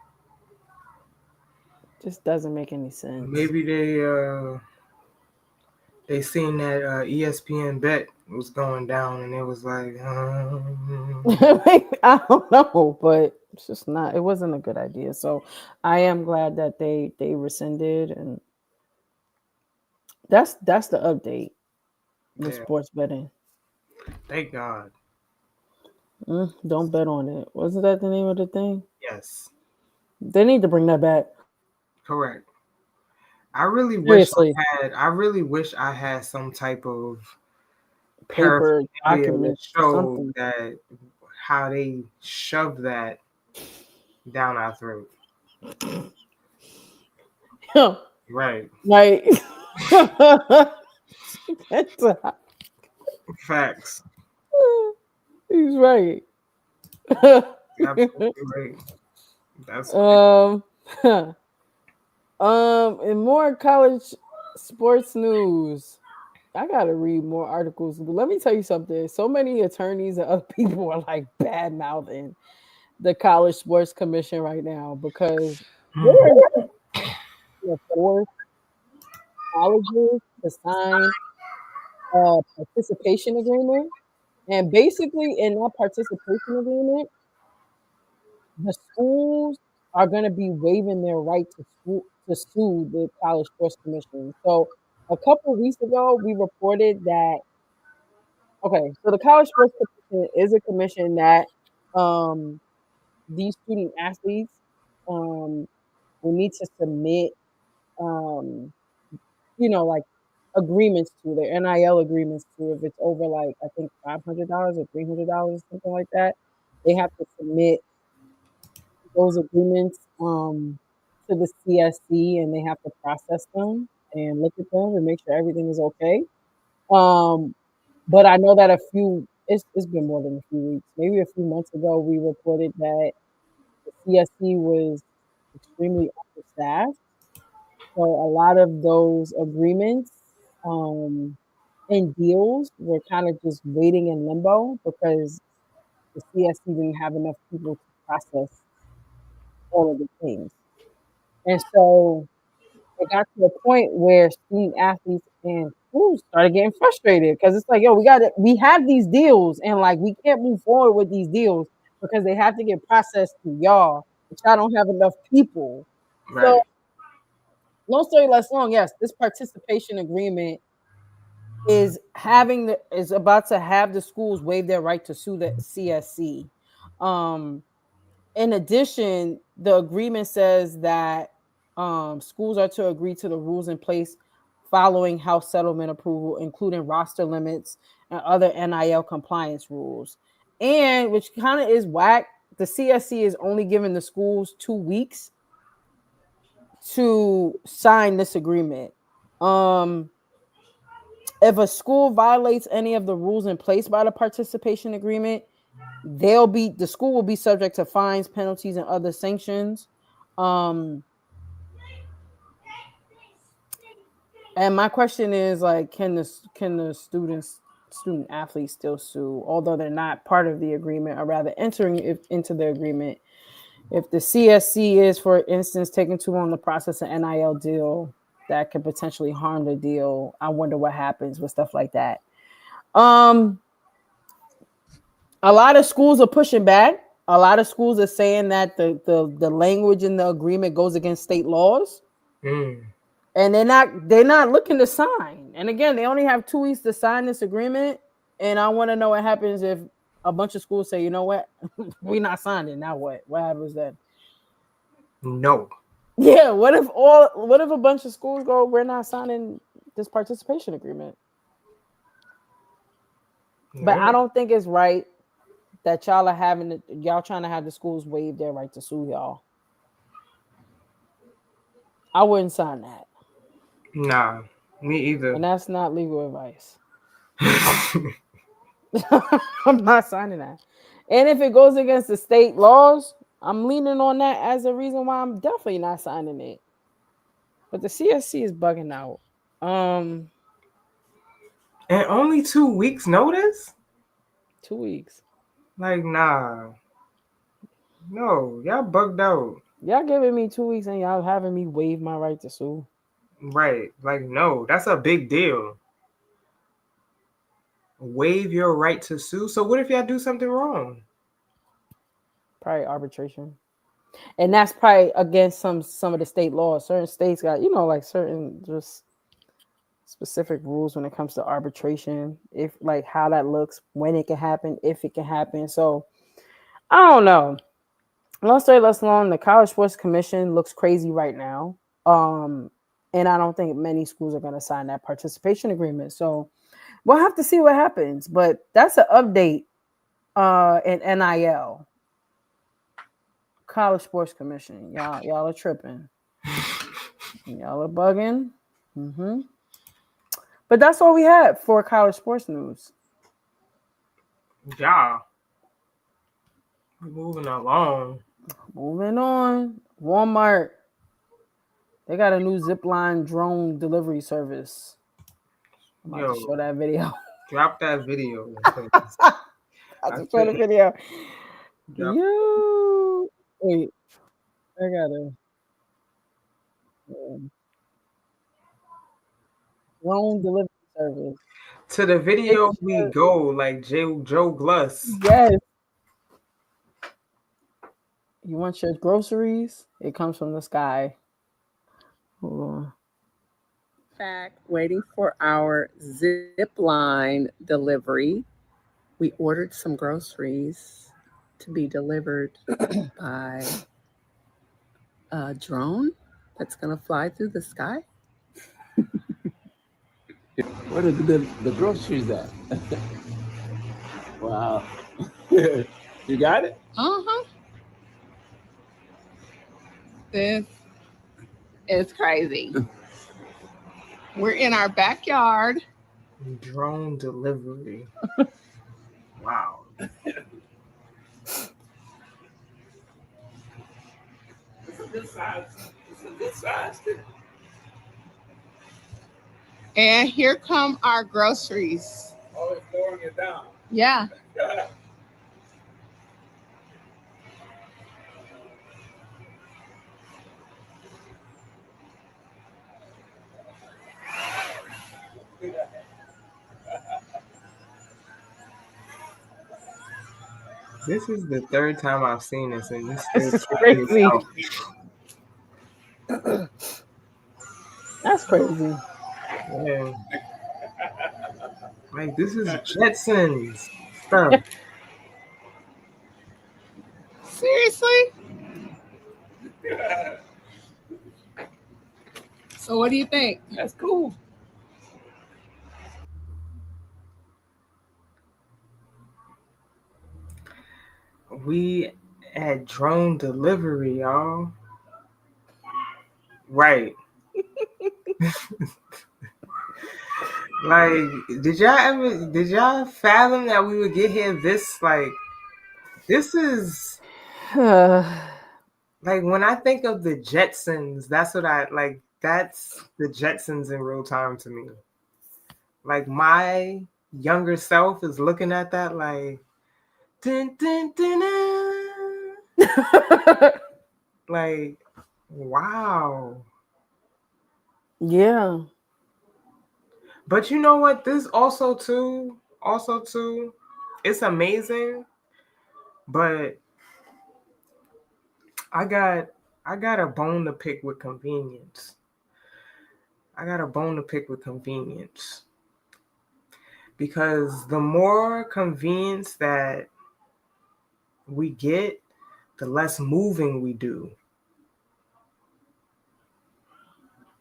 Just doesn't make any sense. Maybe they seen that ESPN bet was going down, and it was like, I don't know, but it's just not. It wasn't a good idea. So I am glad that they rescinded, and that's the update with sports betting. Thank God. Don't bet on it. Wasn't that the name of the thing? Yes. They need to bring that back. Correct. I really wish I had some type of paper document that showed that how they shove that down our throat. Right. Like facts. He's right. Absolutely right. That's in more college sports news, I gotta read more articles. But let me tell you something. So many attorneys and other people are like bad mouthing the College Sports Commission right now because they're forced colleges to sign a participation agreement. And basically in that participation agreement, the schools are going to be waiving their right to sue the College Sports Commission. So a couple of weeks ago, we reported that, so the College Sports Commission is a commission that these student athletes will need to submit, like agreements to their NIL agreements to. If it's over like, I think $500 or $300, something like that, they have to submit those agreements to the CSC, and they have to process them and look at them and make sure everything is okay. But I know that it's been more than a few weeks, maybe a few months ago, we reported that the CSC was extremely understaffed. So a lot of those agreements and deals were kind of just waiting in limbo because the CSC didn't have enough people to process all of the things. And so it got to a point where student athletes and schools started getting frustrated because it's like, we have these deals and like we can't move forward with these deals because they have to get processed through y'all, but y'all don't have enough people. Right. So long story less long, yes, this participation agreement is about to have the schools waive their right to sue the CSC. In addition, the agreement says that schools are to agree to the rules in place following House settlement approval, including roster limits and other NIL compliance rules. And which kind of is whack, the CSC is only giving the schools 2 weeks to sign this agreement. If a school violates any of the rules in place by the participation agreement, the school will be subject to fines, penalties, and other sanctions. And my question is, like, can the student athletes still sue, although they're not part of the agreement, or rather entering into the agreement? If the CSC is, for instance, taking too long to process an NIL deal that could potentially harm the deal, I wonder what happens with stuff like that. A lot of schools are pushing back. a lot of schools are saying that the language in the agreement goes against state laws. And they're not looking to sign. And again, they only have 2 weeks to sign this agreement. And I want to know what happens if a bunch of schools say, you know what, we're not signing. Now what? What happens then? No. Yeah. What if a bunch of schools go, we're not signing this participation agreement? Yeah. But I don't think it's right that y'all trying to have the schools waive their right to sue y'all. I wouldn't sign that. Nah, me either. And that's not legal advice. I'm not signing that. And if it goes against the state laws, I'm leaning on that as a reason why I'm definitely not signing it. But the CSC is bugging out. And only 2 weeks notice? 2 weeks. Like, nah. No, y'all bugged out. Y'all giving me 2 weeks and y'all having me waive my right to sue. Right. Like, no, that's a big deal. Waive your right to sue. So what if y'all do something wrong? Probably arbitration. And that's probably against some of the state laws. Certain states got, like certain just specific rules when it comes to arbitration. If like how that looks, when it can happen, if it can happen. So I don't know. Long story less long, the College Sports Commission looks crazy right now. And I don't think many schools are going to sign that participation agreement. So we'll have to see what happens. But that's an update in NIL. College Sports Commission. Y'all are tripping. Y'all are bugging. Mm-hmm. But that's all we had for college sports news. Yeah. Moving along. Moving on. Walmart. They got a new zipline drone delivery service. I'm about to show that video. Drop that video. I just show the video. Yo. Wait. I gotta. Drone delivery service. To the video we go, like Joe Gluss. Yes. You want your groceries? It comes from the sky. Hold on. Fact, waiting for our zip line delivery. We ordered some groceries to be delivered by a drone that's going to fly through the sky. Where are the groceries at? Wow. You got it? Uh-huh. This is crazy. We're in our backyard. Drone delivery. Wow. It's a good size. It's a good size. And here come our groceries. Oh, it's throwing it down. Yeah. This is the third time I've seen this, and this is crazy. That's crazy. Yeah. Like, this is Jetsons stuff. Seriously? So what do you think? That's cool. We had drone delivery, y'all. Right. Like, did y'all fathom that we would get here this is like, when I think of the Jetsons, that's what that's the Jetsons in real time to me. Like, my younger self is looking at that like, dun, dun, dun, dun. Like, wow. Yeah. But you know what? This also too, it's amazing. But I got a bone to pick with convenience. Because the more convenience that we get, the less moving we do.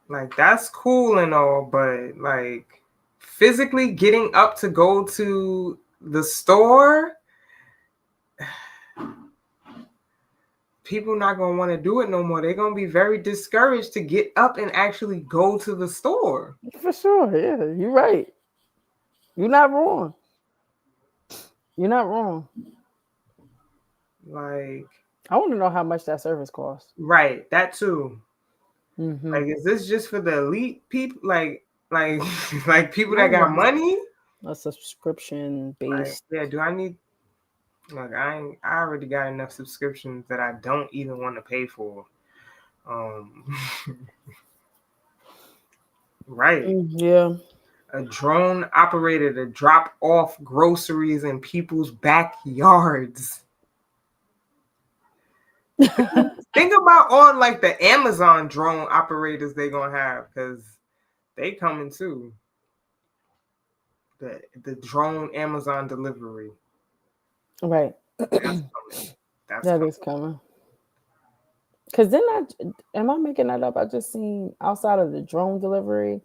Like, that's cool and all, but like physically getting up to go to the store, people not gonna want to do it no more. They're gonna be very discouraged to get up and actually go to the store. For sure, yeah, you're right. You're not wrong. Like, I want to know how much that service costs. Right, that too. Mm-hmm. Like, is this just for the elite people? Like people that got money? A subscription based. Like, yeah, do I need? Like, I already got enough subscriptions that I don't even want to pay for. Right. Yeah. A drone operator to drop off groceries in people's backyards. Think about on like the Amazon drone operators they gonna have, because they coming too. The drone Amazon delivery. Right. That is coming. Because then am I making that up? I just seen outside of the drone delivery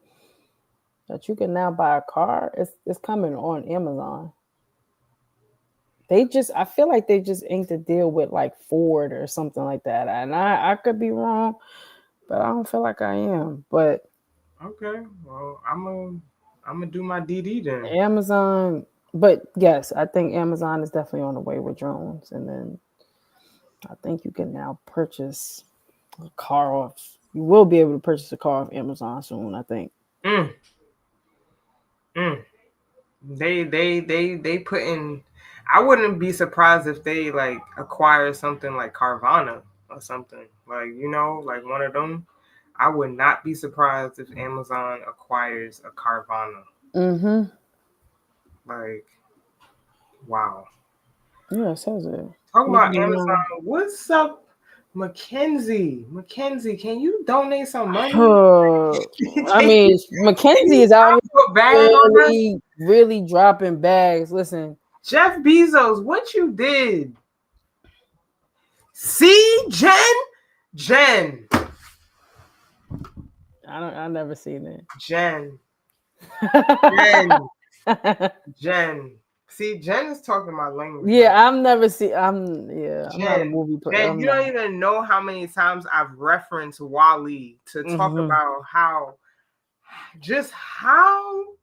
that you can now buy a car. It's coming on Amazon. I feel like they just inked a deal with like Ford or something like that. And I could be wrong, but I don't feel like I am. But okay, well, I'm gonna do my DD then. Amazon, but yes, I think Amazon is definitely on the way with drones. And then I think you can now purchase a car off. You will be able to purchase a car off Amazon soon, I think. They put in. I wouldn't be surprised if they like acquire something like Carvana or something, like, you know, like one of them. I would not be surprised if Amazon acquires a Carvana. Mm-hmm. Like, wow. Yeah, it says it. Talking about Amazon, what's up, Mackenzie? Mackenzie, can you donate some money? I mean, Mackenzie is out here really dropping bags. Listen, Jeff Bezos, what you did? See, Jen. I never seen it. Jen. See, Jen is talking my language. Yeah, I've never seen. I'm not a movie person. You don't even know how many times I've referenced Wally to talk about how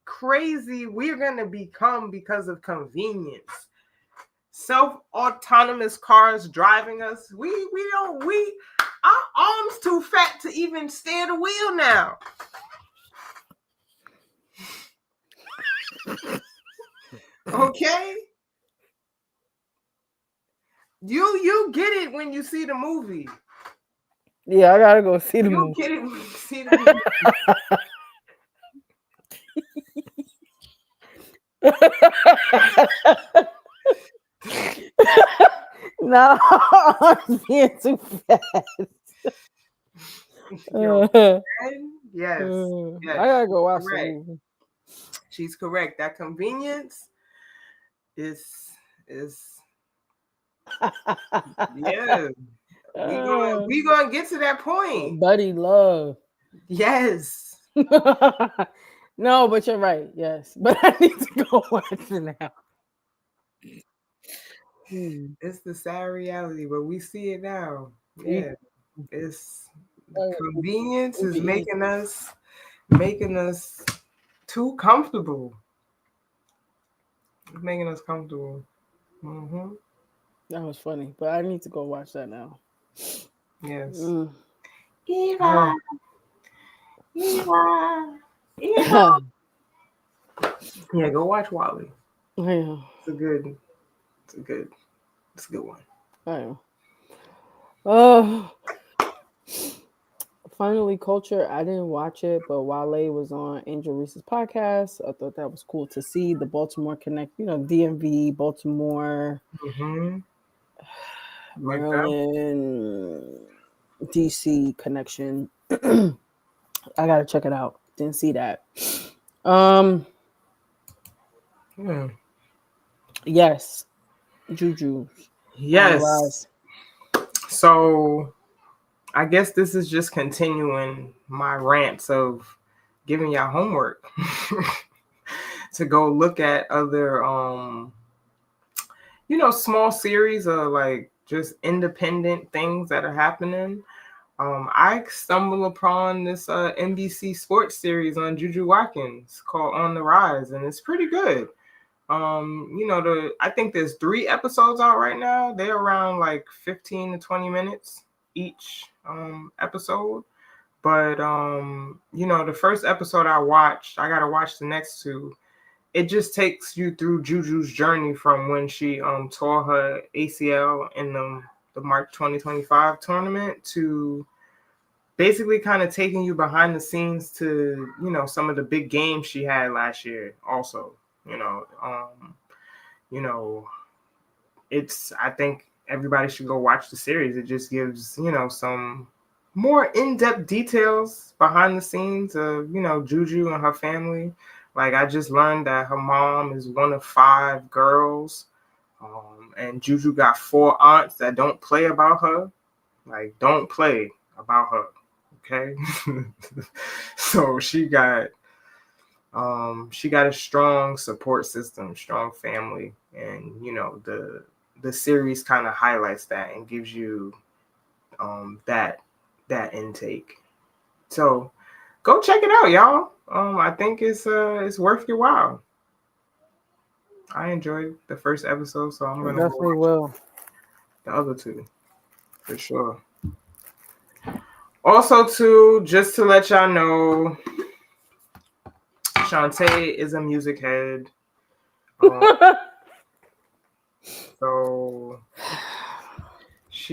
crazy we're gonna become because of convenience. Self-autonomous cars driving us. Our arms too fat to even steer the wheel now. Okay? You get it when you see the movie. Yeah, I gotta go see the movie. You get it when you see the movie. No, I'm being too fast. Yes. I gotta go watch the movie. She's correct. That convenience is yeah. We gonna get to that point. Buddy love. Yes. No, but you're right. Yes, but I need to go watch it now. It's the sad reality, but we see it now. Yeah, it's convenience is making us too comfortable. It's making us comfortable. Mm-hmm. That was funny, but I need to go watch that now. Yes. Eva. Yeah, go watch Wally. Yeah. It's a good one. Oh. Finally, Culture. I didn't watch it, but Wale was on Angel Reese's podcast. I thought that was cool to see the Baltimore Connect. You know, DMV, Baltimore. Mm-hmm. like that? Maryland, DC connection. I gotta check it out. Didn't see that. Yes, Juju. Yes. So I guess this is just continuing my rants of giving y'all homework to go look at other small series of like just independent things that are happening. I stumbled upon this NBC sports series on Juju Watkins called On the Rise, and it's pretty good. I think there's 3 episodes out right now. They're around like 15 to 20 minutes each episode. But the first episode I watched, I gotta watch the next 2. It just takes you through Juju's journey from when she tore her ACL in the March 2025 tournament to basically kind of taking you behind the scenes to, some of the big games she had last year also. I think everybody should go watch the series. It just gives, some more in-depth details behind the scenes of, Juju and her family. Like, I just learned that her mom is one of 5 girls. And Juju got 4 aunts that don't play about her. Like, don't play about her. Okay? So she got a strong support system, strong family. And, the series kind of highlights that and gives you that intake. So go check it out, y'all. I think it's worth your while. I enjoyed the first episode, so I'm gonna definitely will the other 2 for sure. Also, too, just to let y'all know, Shantae is a music head. So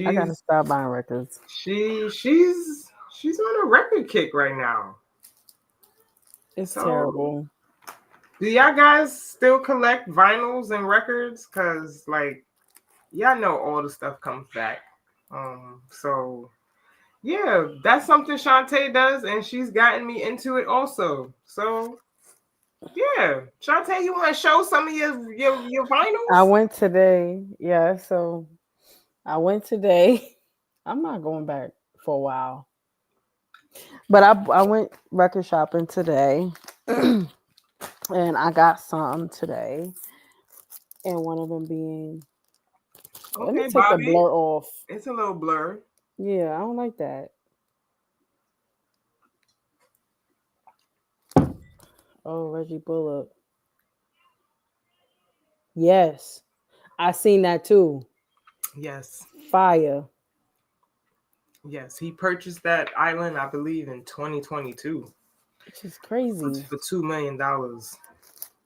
I gotta stop buying records. She's on a record kick right now. It's terrible. Do y'all guys still collect vinyls and records? Cause like y'all know all the stuff comes back. So yeah, that's something Shantae does, and she's gotten me into it also. So yeah, Shantae, you want to show some of your vinyls? I went today. Yeah, so I went today. I'm not going back for a while, but I went record shopping today, and I got some today, and one of them being. Okay, let me take Bobby, the blur off. It's a little blur. Yeah, I don't like that. Oh, Reggie Bullock. Yes, I seen that too. Yes. Fire. Yes, he purchased that island, I believe, in 2022. Which is crazy. For $2 million.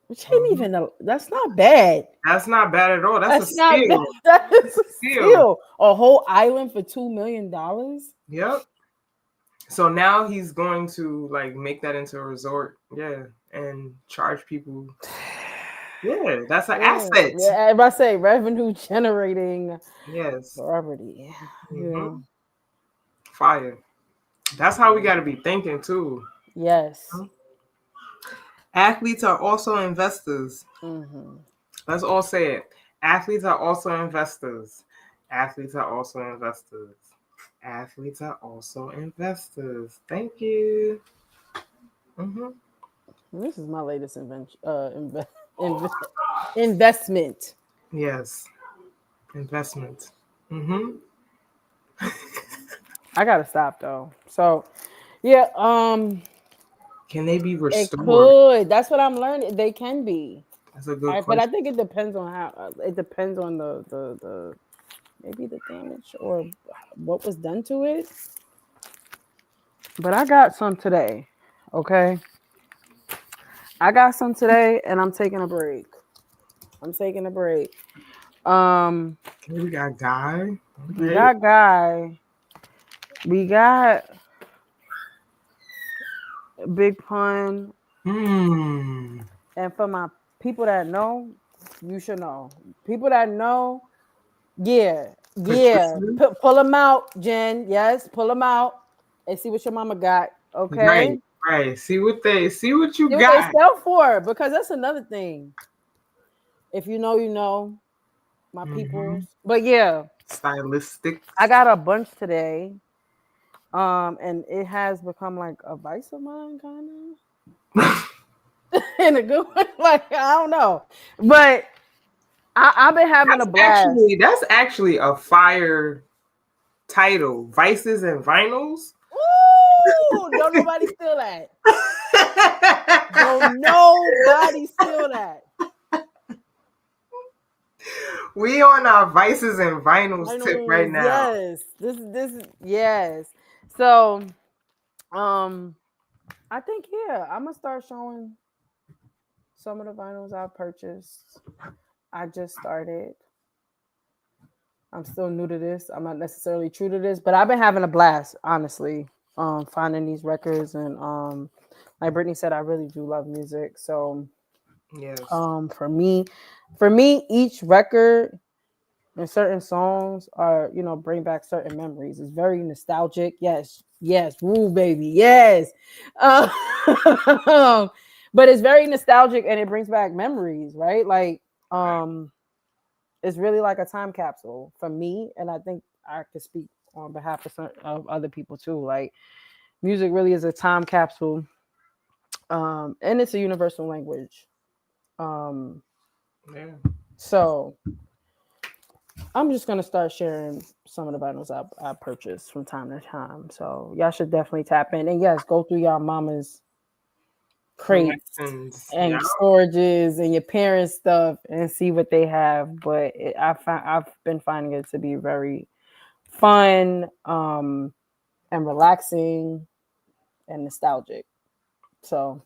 Which ain't even that's not bad. That's not bad at all. That's a steal. That is a steal. A whole island for $2 million. Yep. So now he's going to like make that into a resort, and charge people. Yeah, that's an asset. Yeah, if I say revenue generating, property. Mm-hmm. Fire. That's how we got to be thinking too. Yes. Athletes are also investors. Mm-hmm. Let's all say it. Athletes are also investors. Athletes are also investors. Athletes are also investors. Thank you. Mm-hmm. This is my latest investment. Yes. Investment. Mm-hmm. I gotta stop though. So yeah, can they be restored? It could. That's what I'm learning. They can be. That's a good question. But I think it depends on how it depends on the maybe the damage or what was done to it. But I got some today. Okay. I got some today and I'm taking a break. We got Guy. We got Guy. We got Big Pun. And for my people that know, you should know. People that know, yeah, Yeah, pull them out, Jen. Yes, pull them out and see what your mama got. Okay, right. See what you see what they got. sell for, because that's another thing. If you know, you know, my peoples. But yeah, Stylistic. I got a bunch today. And it has become like a vice of mine, kind of. In a good way. Like, I don't know. But I've been having a blast. That's actually a fire title. Vices and Vinyls. Ooh, don't nobody steal that. Don't nobody steal that. We on our Vices and Vinyls tip right now. Yes. This is yes. So I think I'm gonna start showing some of the vinyls I purchased. I just started. I'm still new to this. I'm not necessarily true to this, but I've been having a blast, honestly, finding these records. And like Brittany said, I really do love music. So yes. For me, each record and certain songs are, bring back certain memories. It's very nostalgic. Yes, woo, baby, yes. But it's very nostalgic and it brings back memories, right? Like, it's really like a time capsule for me, and I think I could speak on behalf of other people too. Like, music really is a time capsule, and it's a universal language. So I'm just gonna start sharing some of the vinyls I purchased from time to time. So y'all should definitely tap in, and yes, go through y'all mama's crates and storages and your parents' stuff and see what they have. But I've been finding it to be very fun, and relaxing and nostalgic. So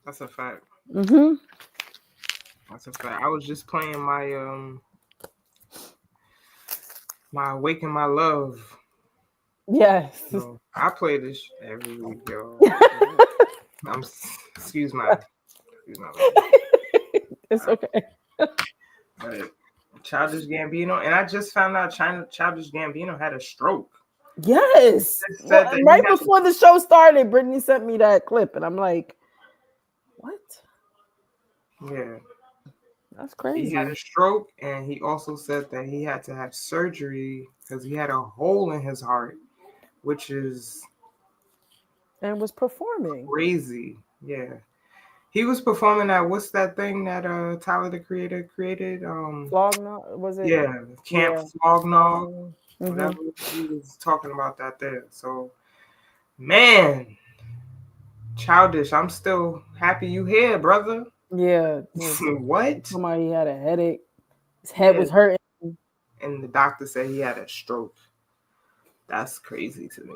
that's a fact. Mm-hmm. That's a fact. I was just playing my my Awaken My Love. Yes. So I play this every week, yo. Excuse my it's okay. But Childish Gambino, and I just found out Childish Gambino had a stroke. Yes. Right before the show started, Brittany sent me that clip, and I'm like, what? Yeah. That's crazy. He had a stroke, and he also said that he had to have surgery because he had a hole in his heart, which is... And was performing. Crazy. Yeah. He was performing at, what's that thing that Tyler the Creator created? Flognog, was it? Yeah, Camp Flognog. Mm-hmm. Whatever. He was talking about that there. So, man, Childish, I'm still happy you here, brother. Yeah. What? Somebody had a headache. His head was hurting. And the doctor said he had a stroke. That's crazy to me.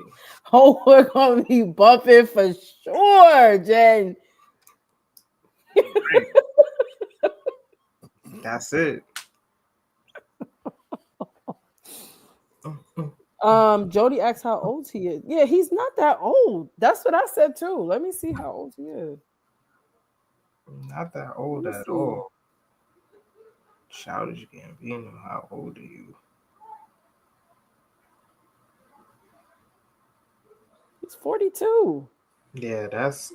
Oh, we're gonna be bumping for sure, Jen. That's it. Jody asks how old he is. Yeah, he's not that old. That's what I said too. Let me see how old he is. Not that old at all. Childish Gambino, how old are you? He's 42. Yeah, that's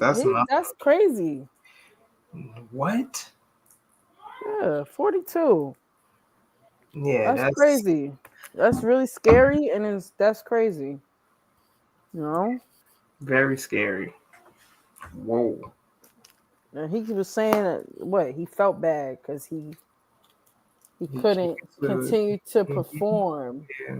crazy. What? Yeah, 42. Yeah, that's crazy. That's really scary, and that's crazy. You know? Very scary. Whoa. And he was saying that he felt bad because he couldn't continue to perform. Yeah.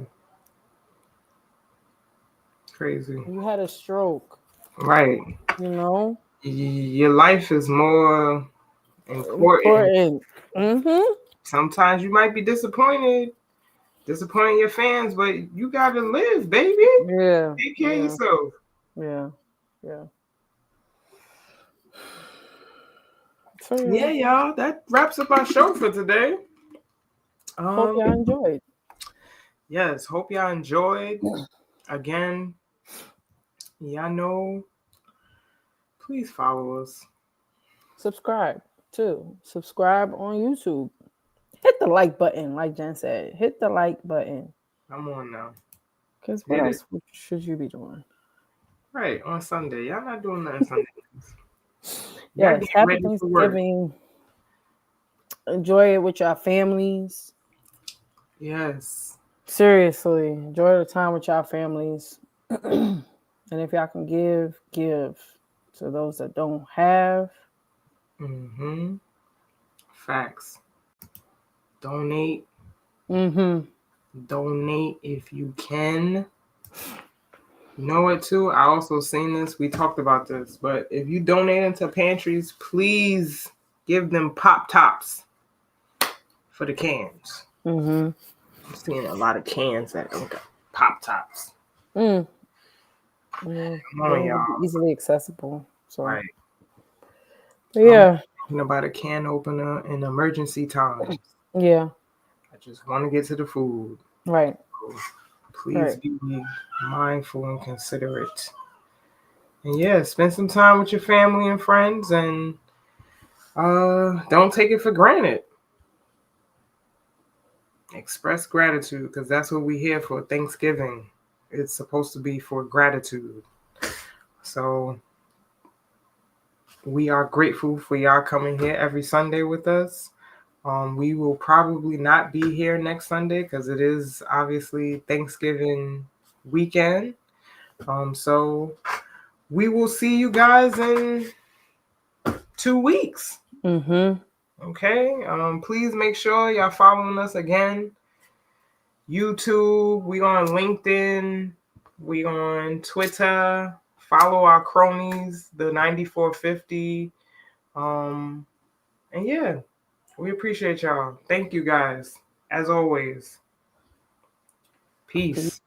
Crazy. He had a stroke. Right. You know? Your life is more important. Mm-hmm. Sometimes you might be disappointing your fans, but you gotta live, baby. Yeah. Take care of yourself. Yeah. So, yeah, y'all. That wraps up our show for today. Hope y'all enjoyed. Yes, hope y'all enjoyed. Again, y'all know. Please follow us. Subscribe too. Subscribe on YouTube. Hit the like button, like Jen said. Hit the like button. Come on now. Because what else should you be doing? Right, on Sunday. Y'all not doing nothing Sunday. Yes, happy Thanksgiving. Enjoy it with your families. Yes. Seriously, enjoy the time with your families. And if y'all can give to those that don't have. Mm-hmm. Facts. Donate. Mm-hmm. Donate if you can. You know what, too? I also seen this. We talked about this. But if you donate into pantries, please give them Pop Tops for the cans. Mm-hmm. I'm seeing a lot of cans that don't got Pop Tops. Mm. Yeah, come on, y'all. Easily accessible. So. Right. Yeah. Talking about a can opener in emergency times. Yeah. I just want to get to the food. Right. So please be mindful and considerate. And yeah, spend some time with your family and friends, and don't take it for granted. Express gratitude, because that's what we're here for. Thanksgiving. It's supposed to be for gratitude. So we are grateful for y'all coming here every Sunday with us. We will probably not be here next Sunday because it is obviously Thanksgiving weekend. So we will see you guys in 2 weeks. Mm-hmm. Okay. Please make sure y'all following us again. YouTube. We on LinkedIn. We on Twitter. Follow our cronies, the 9450. And yeah. We appreciate y'all. Thank you guys. As always. Peace.